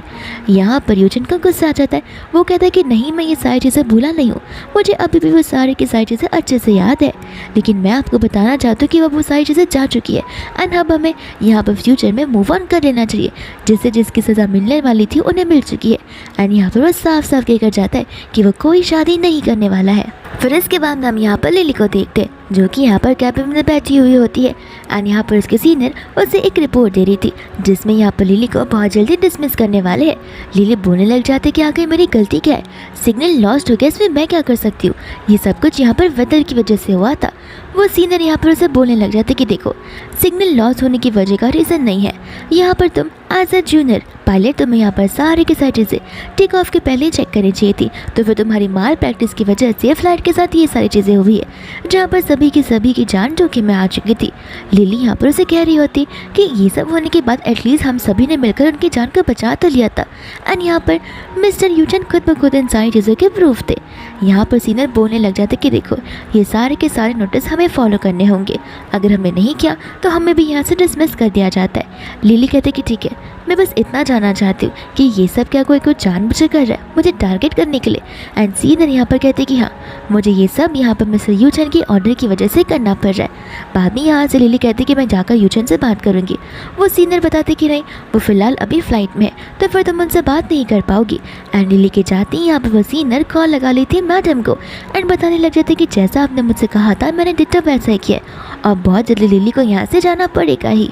यहाँ पर यूजन का गुस्सा आ जाता है। वो कहता है कि नहीं मैं ये सारी चीज़ें भूला नहीं हूँ, मुझे अभी भी वो सारी की सारी चीज़ें अच्छे से याद है, लेकिन मैं आपको बताना चाहती हूँ कि वो सारी चीज़ें जा चुकी है। एंड अब हमें यहाँ पर फ्यूचर में मूव ऑन कर लेना चाहिए, जिससे जिसकी सज़ा मिलने वाली थी उन्हें मिल चुकी है। एंड यहाँ पर वो साफ साफ कहकर जाता है कि वो कोई शादी नहीं करने वाला है। फिर इसके बाद हम यहाँ पर लिली को देखते हैं, जो कि यहाँ पर कैबिन में बैठी हुई होती है। एंड यहाँ पर उसके सीनियर उसे एक रिपोर्ट दे रही थी, जिसमें यहाँ पर लिली को बहुत जल्दी डिसमिस करने वाले हैं। लिली बोलने लग जाती कि आखिर मेरी गलती क्या है, सिग्नल लॉस्ट हो गया, इसमें मैं क्या कर सकती हूँ, ये सब कुछ यहाँ पर वेदर की वजह से हुआ था। वो सीनियर यहाँ पर उसे बोलने लग जाते कि देखो सिग्नल लॉस होने की वजह का रीज़न नहीं है, यहाँ पर तुम एज अ जूनियर पायलट तुम्हें यहाँ पर सारी की सारी चीज़ें टेक ऑफ के पहले चेक करनी चाहिए थी। तो फिर तुम्हारी माल प्रैक्टिस की वजह से फ्लाइट के साथ ये सारी चीज़ें हुई है, जहाँ पर सभी की जान जोखिम में आ चुकी थी। लिली यहाँ पर उसे कह रही होती कि ये सब होने के बाद एटलीस्ट हम सभी ने मिलकर उनकी जान को बचा तो लिया था। एंड यहाँ पर मिस्टर यूजन खुद ब खुद इन सारी चीज़ों के प्रूफ थे। यहाँ पर सीनियर बोलने लग जाते कि देखो ये सारे के सारे नोटिस हमें फॉलो करने होंगे, अगर हमने नहीं किया तो हमें भी यहाँ से डिसमिस कर दिया जाता है। लिली कहते कि ठीक है, मैं बस इतना जानना चाहती हूँ कि ये सब क्या कोई कुछ जानबूझकर कर रहा है मुझे टारगेट करने के लिए। एंड सीनियर यहाँ पर कहते कि हाँ मुझे ये सब यहाँ पर मिस्टर यूजन की ऑर्डर की वजह से करना पड़ रहा है। बाद में यहाँ से लिली कहती कि मैं जाकर यूजन से बात करूँगी। वो सीनियर बताते कि नहीं वो फ़िलहाल अभी फ़्लाइट में है, तो फिर तुम उनसे बात नहीं कर पाओगी। एंड लिली के जाती ही यहाँ पर वो सीनियर कॉल लगा ली थी मैडम को एंड बताने लग जाते कि जैसा आपने मुझसे कहा था मैंने डिटो वैसा ही किया, और बहुत जल्दी लिली को यहाँ से जाना पड़ेगा ही।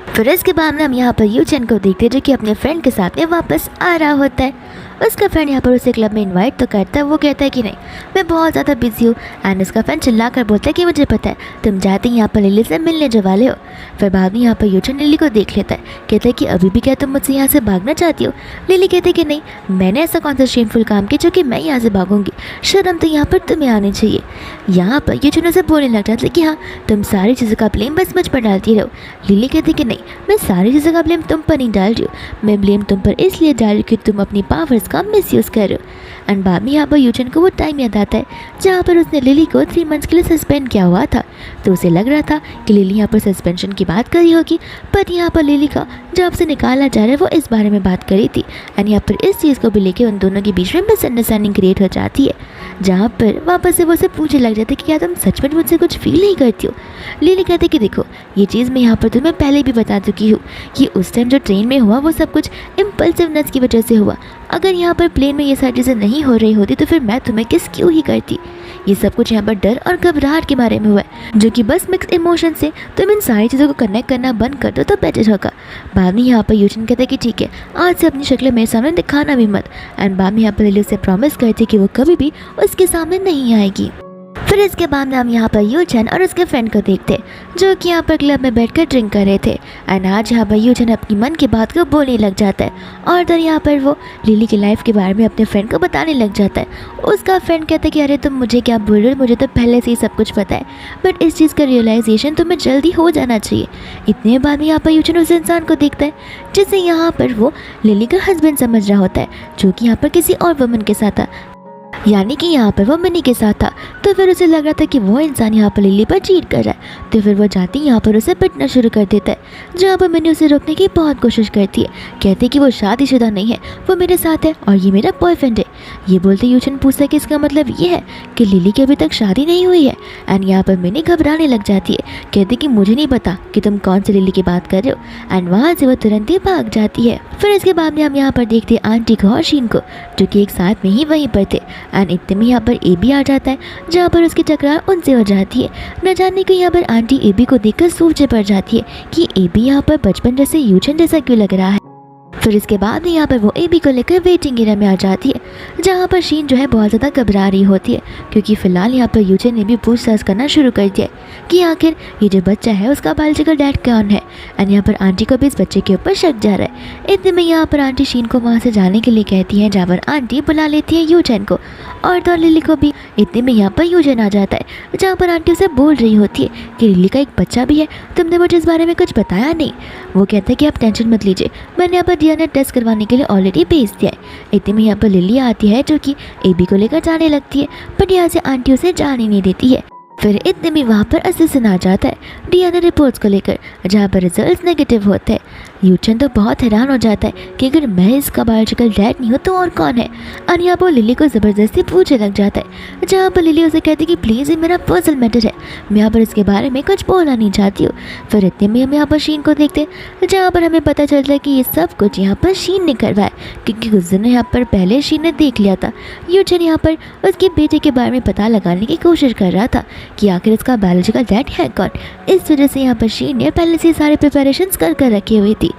फिर इसके बाद में हम यहाँ पर यूजन को देखते हैं, जो कि अपने फ्रेंड के साथ में वापस आ रहा होता है। उसका फ्रेंड यहाँ पर उसे क्लब में इनवाइट तो करता है। वो कहता है कि नहीं मैं बहुत ज़्यादा बिजी हूँ। एंड उसका फ्रेंड चिल्ला कर बोलता है कि मुझे पता है तुम जाते ही यहाँ पर लिली से मिलने जो वाले हो। फिर बाद में यहाँ पर यूजन लिली को देख लेता है, कहता है कि अभी भी क्या तुम मुझसे यहाँ से भागना चाहती हो। लिली कहती है कि नहीं मैंने ऐसा कौन सा शेमफुल काम किया जो कि मैं यहाँ से भागूंगी, शर्म तो यहाँ पर तुम्हें आनी चाहिए। यहाँ पर यूजन उसे बोलने लग जाता है कि हाँ तुम सारी चीज़ों का ब्लेम बस मुझ पर डालती रहो। लिली कहती कि नहीं मैं सारी चीज़ों का ब्लेम तुम पर नहीं डाल रही हूँ, मैं ब्लेम तुम पर इसलिए डाल रही हूँ कि तुम अपनी पावर्स का मिसयूज़ कर रहे हो। एंड बाद में यहाँ पर यूचन को वो टाइम याद आता है जहाँ पर उसने लिली को 3 मंथ्स के लिए सस्पेंड किया हुआ था। तो उसे लग रहा था कि लिली यहाँ पर सस्पेंशन की बात कर रही होगी, पर यहाँ पर लिली का जब से निकाला जा रहा है वो इस बारे में बात करी थी। एंड यहाँ पर इस चीज़ को भी लेकर उन दोनों के बीच में मिसअंडरस्टैंडिंग क्रिएट हो जाती है, जहाँ पर वापस से वो उसे पूछने लग जाते कि क्या तुम सच में मुझसे कुछ फील नहीं करती हो। लिली कहते कि देखो ये चीज़ मैं यहाँ पर तुम्हें पहले भी बता चुकी हूँ कि उस टाइम जो ट्रेन में हुआ वो सब कुछ इम्पल्सिवनेस की वजह से हुआ। अगर यहाँ पर प्लेन में ये सारी चीज़ें नहीं हो रही होती तो फिर मैं तुम्हें किस क्यों ही करती। ये सब कुछ यहाँ पर डर और घबराहट के बारे में हुआ है, जो कि बस मिक्स इमोशन से तुम इन सारी चीज़ों को कनेक्ट करना बंद कर दो तो बेटर होगा। बाद में यहाँ पर यूचन कहते कि ठीक है, आज से अपनी शक्ल मेरे सामने दिखाना भी मत। एंड बाद में यहाँ पर लिली उसे प्रॉमिस करती कि वो कभी भी उसके सामने नहीं आएगी। फिर इसके बाद हम यहाँ पर यूचन और उसके फ्रेंड को देखते जो कि यहाँ पर क्लब में बैठकर ड्रिंक कर रहे थे। एंड आज यहाँ पर यूचन अपनी मन की बात को बोलने लग जाता है और तो यहाँ पर वो लिली की लाइफ के बारे में अपने फ्रेंड को बताने लग जाता है। उसका फ्रेंड कहता है कि अरे तुम मुझे क्या बोल रहे हो, मुझे तो पहले से ही सब कुछ पता है, बट इस चीज़ का रियलाइजेशन तुम्हें जल्दी हो जाना चाहिए। इतने बाद में यहाँ पर यूचन उस इंसान को देखता है जिसे यहाँ पर वो लिली का हस्बैंड समझ रहा होता है, जो कि यहाँ पर किसी और वुमन के साथ था, यानी कि यहाँ पर वो मिनी के साथ था। तो फिर उसे लग रहा था कि वो इंसान यहाँ पर लिली पर चीट कर रहा है। तो फिर वो जाती यहाँ पर उसे पिटना शुरू कर देता है, जहाँ पर मिनी उसे रोकने की बहुत कोशिश करती है, कहती कि वो शादीशुदा नहीं है, वो मेरे साथ है और ये मेरा बॉयफ्रेंड है। ये बोलते यूचन पूछता है कि इसका मतलब ये है कि लिली की अभी तक शादी नहीं हुई है। एंड यहाँ पर मिनी घबराने लग जाती है, कहती कि मुझे नहीं पता कि तुम कौन सी लिली की बात कर रहे हो। एंड वहाँ से वो तुरंत ही भाग जाती है। फिर इसके बाद में हम यहाँ पर देखते हैं आंटी को और शीन को, जो कि एक साथ में ही वहीं पर थे। एंड इतने में यहाँ पर एबी आ जाता है, जहाँ पर उसकी टकरार उनसे हो जाती है। न जाने को यहाँ पर आंटी एबी को देखकर सोचे पड़ जाती है कि एबी यहाँ पर बचपन जैसे यूचन जैसा क्यों लग रहा है। फिर इसके बाद यहाँ पर वो एबी को लेकर वेटिंग एरिया में आ जाती है, जहाँ पर शीन जो है बहुत ज़्यादा घबरा रही होती है, क्योंकि फिलहाल यहाँ पर यूचन ने भी पूछताछ करना शुरू कर दिया कि आखिर ये जो बच्चा है उसका बायोलॉजिकल डैड कौन है। एंड यहाँ पर आंटी को भी इस बच्चे के ऊपर शक जा रहा है। इतने में यहाँ पर आंटी शीन को वहाँ से जाने के लिए कहती है, जहाँ पर आंटी बुला लेती है यूचन को और तो लिली को भी। इतने में यहाँ पर यूचन आ जाता है, जहाँ पर आंटी उसे बोल रही होती है कि लिली का एक बच्चा भी है, तुमने मुझे इस बारे में कुछ बताया नहीं। वो कहता है कि आप टेंशन मत लीजिए, मैंने यहाँ पर डीएनए टेस्ट करवाने के लिए ऑलरेडी भेज दिया है। इतने में यहाँ पर लिली आती है, जो कि एबी को लेकर जाने लगती है, बट यहाँ से आंटी उसे जाने नहीं देती है। फिर इतने में वहाँ पर असिस्टेंट आ जाता है डीएनए रिपोर्ट्स को लेकर, जहाँ पर रिजल्ट नेगेटिव होते हैं। यूचन तो बहुत हैरान हो जाता है कि अगर मैं इसका बायोलॉजिकल डैड नहीं हूँ तो और कौन है। और यहाँ पर लिली को ज़बरदस्ती पूछने लग जाता है, जहाँ पर लिली उसे कहती है कि प्लीज़ ये मेरा पर्सनल मैटर है, मैं यहाँ पर इसके बारे में कुछ बोलना नहीं चाहती हूँ। फिर इतने में हम यहाँ पर शीन को देखते हैं, जहाँ पर हमें पता चलता है कि ये सब कुछ यहाँ पर शीन ने करवाया, क्योंकि कुछ दिन यहाँ पर पहले शीन ने देख लिया था। यूचन यहाँ पर उसके बेटे के बारे में पता लगाने की कोशिश कर रहा था कि आखिर इसका बायोलॉजिकल डैड है कौन। इस वजह से यहाँ पर शीन ने पहले से सारे प्रिपरेशंस कर रखी हुई थी।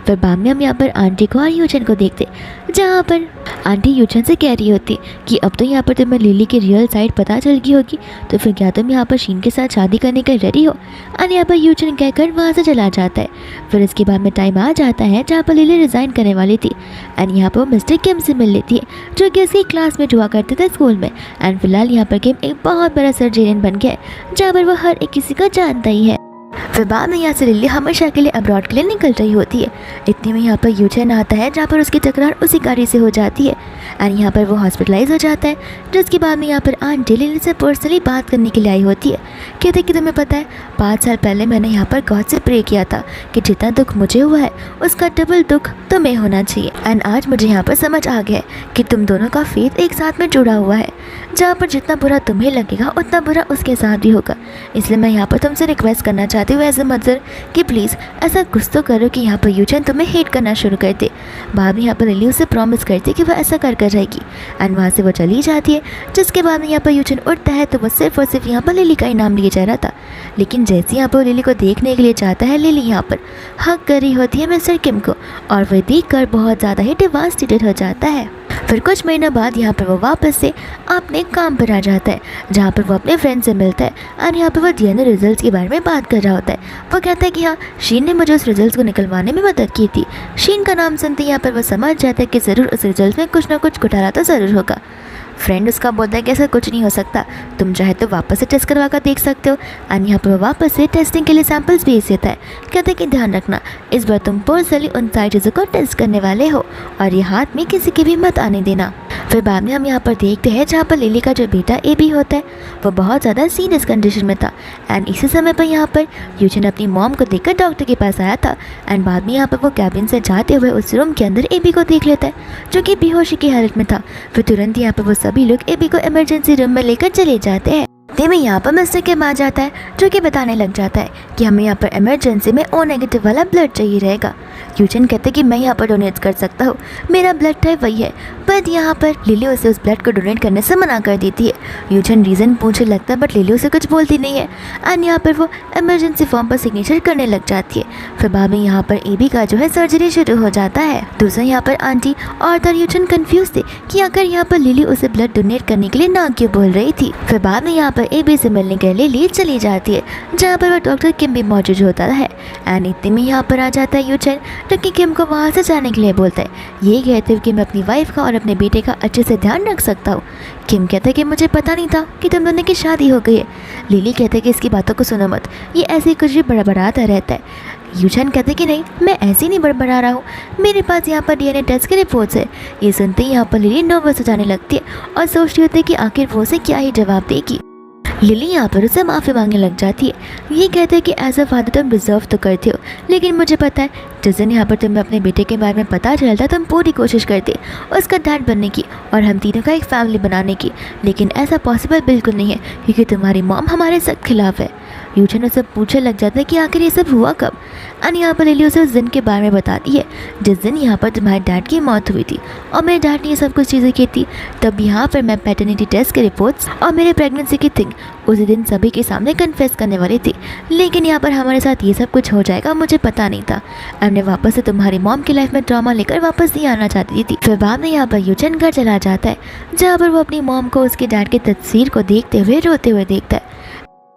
फिर बाद में हम यहाँ पर आंटी को और यूचन को देखते, जहाँ पर आंटी यूचन से कह रही होती कि अब तो यहाँ पर तुम्हें लिली की रियल साइड पता चल गई होगी, तो फिर क्या तुम यहाँ पर शीन के साथ शादी करने के रेडी हो। और यहाँ पर यूचन कहकर वहाँ से चला जाता है। फिर इसके बाद में टाइम आ जाता है जहाँ पर लिली रिज़ाइन करने वाली थी। एंड यहाँ पर वो मिस्टर किम से मिल लेती है, जो कि उसकी क्लास में जुआ करते थे स्कूल में। एंड फिलहाल यहाँ पर किम एक बहुत बड़ा सर्जेरियन बन गया है, जहाँ पर वो हर एक किसी का जानता ही है। फिर बाद में यहाँ से लिली हमेशा के लिए अब्रॉड के लिए निकल रही होती है। इतने में यहाँ पर यूचन आता है, जहाँ पर उसकी टकरार उसी गाड़ी से हो जाती है। एंड यहाँ पर वो हॉस्पिटलाइज हो जाता है, जिसके बाद में यहाँ पर आंटी लिली से पर्सनली बात करने के लिए आई होती है। कहते कि तुम्हें पता है 5 साल पहले मैंने यहाँ पर गॉड से प्रे किया था कि जितना दुख मुझे हुआ है उसका डबल दुख तुम्हें होना चाहिए। एंड आज मुझे यहाँ पर समझ आ गया है कि तुम दोनों का फेथ एक साथ में जुड़ा हुआ है, जहाँ पर जितना बुरा तुम्हें लगेगा उतना बुरा उसके साथ भी होगा। इसलिए मैं यहाँ पर तुमसे रिक्वेस्ट करना चाहती हूँ एज ए मदर कि प्लीज़ ऐसा कुछ तो करो कि यहाँ पर यूचन तुम्हें हेट करना शुरू कर दे। बाद में यहाँ पर लिली उसे प्रॉमिस करती है कि वह ऐसा कर रहेगी। एंड वहाँ से वो चली जाती है, जिसके बाद में यहाँ पर यूचन उठता है तो वो सिर्फ और सिर्फ यहाँ पर लिली का ही नाम लिए जा रहा था। लेकिन जैसे यहाँ पर लिली को देखने के लिए चाहता है, लिली यहाँ पर हक कर रही होती है मिस्टर किम को, और वह देखकर बहुत ज़्यादा ही डिवास्टेटेड हो जाता है। फिर कुछ महीनों बाद यहाँ पर वो वापस से अपने काम पर आ जाता है, जहाँ पर वो अपने फ्रेंड से मिलता है। और यहाँ पर वो डीएनए रिजल्ट्स के बारे में बात कर रहा होता है। वो कहता है कि हाँ, शीन ने मुझे उस रिजल्ट्स को निकलवाने में मदद की थी। शीन का नाम सुनते ही यहाँ पर वो समझ जाता है कि ज़रूर उस रिजल्ट में कुछ ना कुछ घोटाला तो ज़रूर होगा। फ्रेंड उसका बोलता है कि ऐसा कुछ नहीं हो सकता, तुम चाहे तो वापस से टेस्ट करवा कर देख सकते हो। और यहाँ पर वो वापस से टेस्टिंग के लिए सैंपल्स भेज देता है। कहते हैं कि ध्यान रखना, इस बार तुम पर्सनली उन सारी चीज़ों को टेस्ट करने वाले हो और ये हाथ में किसी के भी मत आने देना। फिर बाद में हम यहाँ पर देखते हैं जहाँ पर लिली का जो बेटा एबी होता है वो बहुत ज़्यादा सीरियस कंडीशन में था। एंड इसी समय पर यहाँ पर यूजन अपनी मॉम को देखकर डॉक्टर के पास आया था। एंड बाद में यहाँ पर वो कैबिन से जाते हुए उस रूम के अंदर एबी को देख लेता है जो कि बेहोशी की हालत में था। फिर तुरंत यहाँ पर वो सभी लोग एबी को इमरजेंसी रूम में लेकर चले जाते हैं। इतने में यहाँ पर मिस्टर किम आ जाता है जो कि बताने लग जाता है कि हमें यहाँ पर इमरजेंसी में ओ नेगेटिव वाला ब्लड चाहिए रहेगा। यूजन कहते हैं कि मैं यहाँ पर डोनेट कर सकता हूँ, मेरा ब्लड टाइप वही है। बट यहाँ पर लिली उसे उस ब्लड को डोनेट करने से मना कर देती है। यूजन रीज़न पूछने लगता है बट लिली उसे कुछ बोलती नहीं है। एंड यहाँ पर वो इमरजेंसी फॉर्म पर सिग्नेचर करने लग जाती है। फिर बाद में यहाँ पर एबी का जो है सर्जरी शुरू हो जाता है। दूसरा यहाँ पर आंटी और यूजन कन्फ्यूज थे कि अगर यहाँ पर लिली उसे ब्लड डोनेट करने के लिए ना क्यों बोल रही थी। फिर बाद में यहाँ पर एबी से मिलने के लिए लिली चली जाती है जहाँ पर वो डॉक्टर किम भी मौजूद होता है। एंड इतने में यहाँ पर आ जाता है यूजन जो कि किम को वहाँ से जाने के लिए बोलता है। ये कहते हुए कि मैं अपनी वाइफ का और अपने बेटे का अच्छे से ध्यान रख सकता हूँ। किम कहता है कि मुझे पता नहीं था कि तुम दोनों की शादी हो गई है। लिली कहते हैं कि इसकी बातों को सुनो मत, ये ऐसे ही कुछ भी बड़बड़ाता रहता है। यूजन कहते कि नहीं, मैं ऐसे नहीं बड़बड़ा रहा हूँ, मेरे पास यहाँ पर डीएनए टेस्ट की रिपोर्ट्स है। ये सुनते ही यहाँ पर लिली नर्वस हो जाने लगती है और सोचती होती है कि आखिर वो उसे क्या ही जवाब देगी। लिली यहाँ पर उसे माफ़ी मांगने लग जाती है। ये कहते हैं कि एज अ फादर तुम डिजर्व तो करते हो, लेकिन मुझे पता है जिस दिन यहाँ पर तुम्हें अपने बेटे के बारे में पता चलता तुम पूरी कोशिश करते उसका डैड बनने की और हम तीनों का एक फैमिली बनाने की, लेकिन ऐसा पॉसिबल बिल्कुल नहीं है क्योंकि तुम्हारी मॉम हमारे सख्त खिलाफ है। यूजन उसे पूछने लग जाता है कि आखिर ये सब हुआ कब। एंड यहाँ पर लिली उसे उस दिन के बारे में बताती है जिस दिन यहाँ पर तुम्हारे डैड की मौत हुई थी और मेरे डैड ने ये सब कुछ चीज़ें की थी। तब यहाँ पर मैं पैटर्निटी टेस्ट के रिपोर्ट्स और मेरे प्रेगनेंसी की थिंग उसी दिन सभी के सामने कन्फेस करने वाली थी, लेकिन यहाँ पर हमारे साथ ये सब कुछ हो जाएगा मुझे पता नहीं था। हमने वापस से तुम्हारी मॉम की लाइफ में ट्रॉमा लेकर वापस नहीं आना चाहती थी। फिर बाद में यहाँ पर यूजन घर चला जाता है जहाँ पर वो अपनी मॉम को उसके डैड की तस्वीर को देखते हुए रोते हुए देखता है।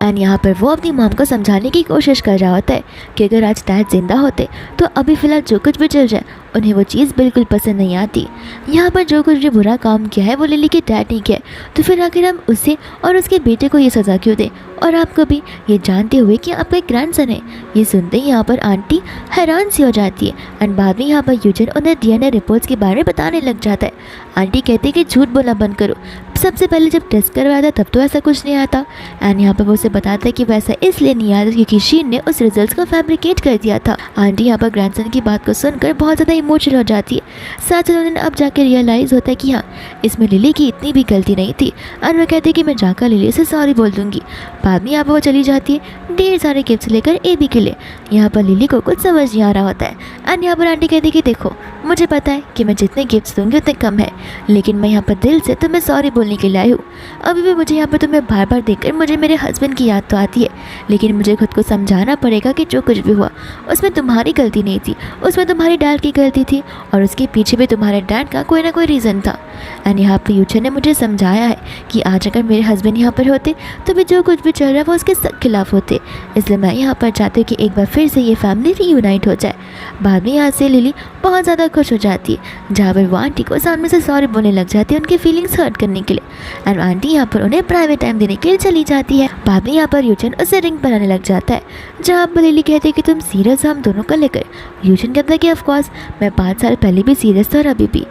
एंड यहाँ पर वो अपनी मॉम को समझाने की कोशिश कर रहा होता है कि अगर आज डैड जिंदा होते तो अभी फ़िलहाल जो कुछ भी चल जाए उन्हें वो चीज़ बिल्कुल पसंद नहीं आती। यहाँ पर जो कुछ भी बुरा काम किया है वो लिली के डैड ने किया है, तो फिर आखिर हम उसे और उसके बेटे को ये सज़ा क्यों दें, और आपको भी ये जानते हुए कि आपका एक ग्रैंडसन है। ये सुनते ही यहाँ पर आंटी हैरान सी हो जाती है। एंड बाद में यहाँ पर यूजन उन्हें डीएनए रिपोर्ट्स के बारे में बताने लग जाता है। आंटी कहती है कि झूठ बोलना बंद करो, सबसे पहले जब टेस्ट करवाया था तब तो ऐसा कुछ नहीं आता। एंड यहाँ पर वो उसे बताता है कि वैसा इसलिए नहीं आया क्योंकि शीन ने उस रिजल्ट्स को फैब्रिकेट कर दिया था। आंटी यहाँ पर ग्रैंडसन की बात को सुनकर बहुत ज़्यादा इमोशनल हो जाती है। साथ ही उन्हें अब जाकर रियलाइज़ होता है कि हाँ, इसमें लिली की इतनी भी गलती नहीं थी। और वह कहती है कि मैं जाकर लिली से सॉरी बोल दूँगी। बाद में यहाँ पर वो चली जाती है ढेर सारे गिफ्ट्स लेकर एबी के लिए। यहाँ पर लिली को कुछ समझ नहीं आ रहा होता है। एंड यहाँ पर आंटी कहती है कि देखो, मुझे पता है कि मैं जितने गिफ्ट्स दूँगी उतने कम है, लेकिन मैं यहाँ पर दिल से तुम्हें सॉरी बोलने के लिए आई हूँ। अभी भी मुझे यहाँ पर तुम्हें बार बार देखकर मुझे मेरे हस्बैंड की याद तो आती है, लेकिन मुझे खुद को समझाना पड़ेगा कि जो कुछ भी हुआ उसमें तुम्हारी गलती नहीं थी, उसमें तुम्हारी डैड की गलती थी और उसके पीछे भी तुम्हारे डैड का कोई ना कोई रीज़न था। एंड यहाँ पर यूजन ने मुझे समझाया है कि आज अगर मेरे हस्बैंड यहाँ पर होते तो भी जो कुछ भी चल रहा है वो उसके सख्त खिलाफ होते, इसलिए मैं यहाँ पर चाहती हूँ कि एक बार फिर से ये फैमिली रीयूनाइट हो जाए। बाद में यहाँ से लिली बहुत ज़्यादा खुश हो जाती है जहाँ पर वो आंटी को सामने से सॉरी बोलने लग जाती है उनकी फीलिंग्स हर्ट करने के लिए। एंड आंटी यहाँ पर उन्हें प्राइवेट टाइम देने के लिए चली जाती है। बाद में यहाँ पर यूजन उसे रिंग बनाने लग जाता है जहाँ पर लिली कहती है कि तुम सीरियस हो हम दोनों को लेकर। यूजन कहता है कि ऑफकोर्स मैं 5 साल पहले भी सीरियस था और अभी भी।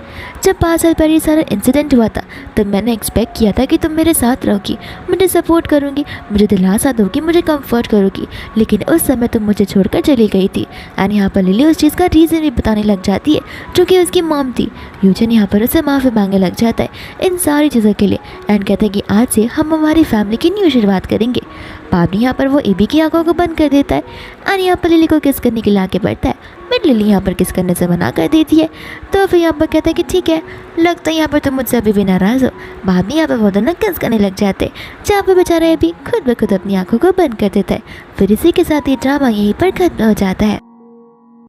जब 5 साल पहले सारा इंसिडेंट हुआ था तब मैंने एक्सपेक्ट किया था कि तुम मेरे साथ रहोगी, मुझे सपोर्ट करूँगी, मुझे दिलासा दोगी, मुझे कंफर्ट करोगी, लेकिन उस समय तुम मुझे छोड़कर चली गई थी। एंड यहाँ पर लिली उस चीज़ का रीज़न भी बताने लग जाती है जो कि उसकी मॉम थी। यूजन यहाँ पर उसे माफ़ी मांगने लग जाता है इन सारी चीज़ों के लिए एंड कहता है कि आज से हम हमारी फैमिली की न्यू शुरुआत करेंगे। बाद में यहाँ पर वो एबी की आंखों को बंद कर देता है और यहाँ पर लिली को किस करने के लिए आगे बढ़ता है, बट लिली यहाँ पर किस करने से मना कर देती है। तो फिर यहाँ पर कहता है कि ठीक है, लगता है यहाँ पर तुम मुझसे अभी भी नाराज़ हो। बाद में यहाँ पर वो दोनों किस करने लग जाते हैं जहाँ पर बेचारा एबी खुद ब खुद अपनी आंखों को बंद कर देता है। फिर इसी के साथ ये ड्रामा यहीं पर खत्म हो जाता है।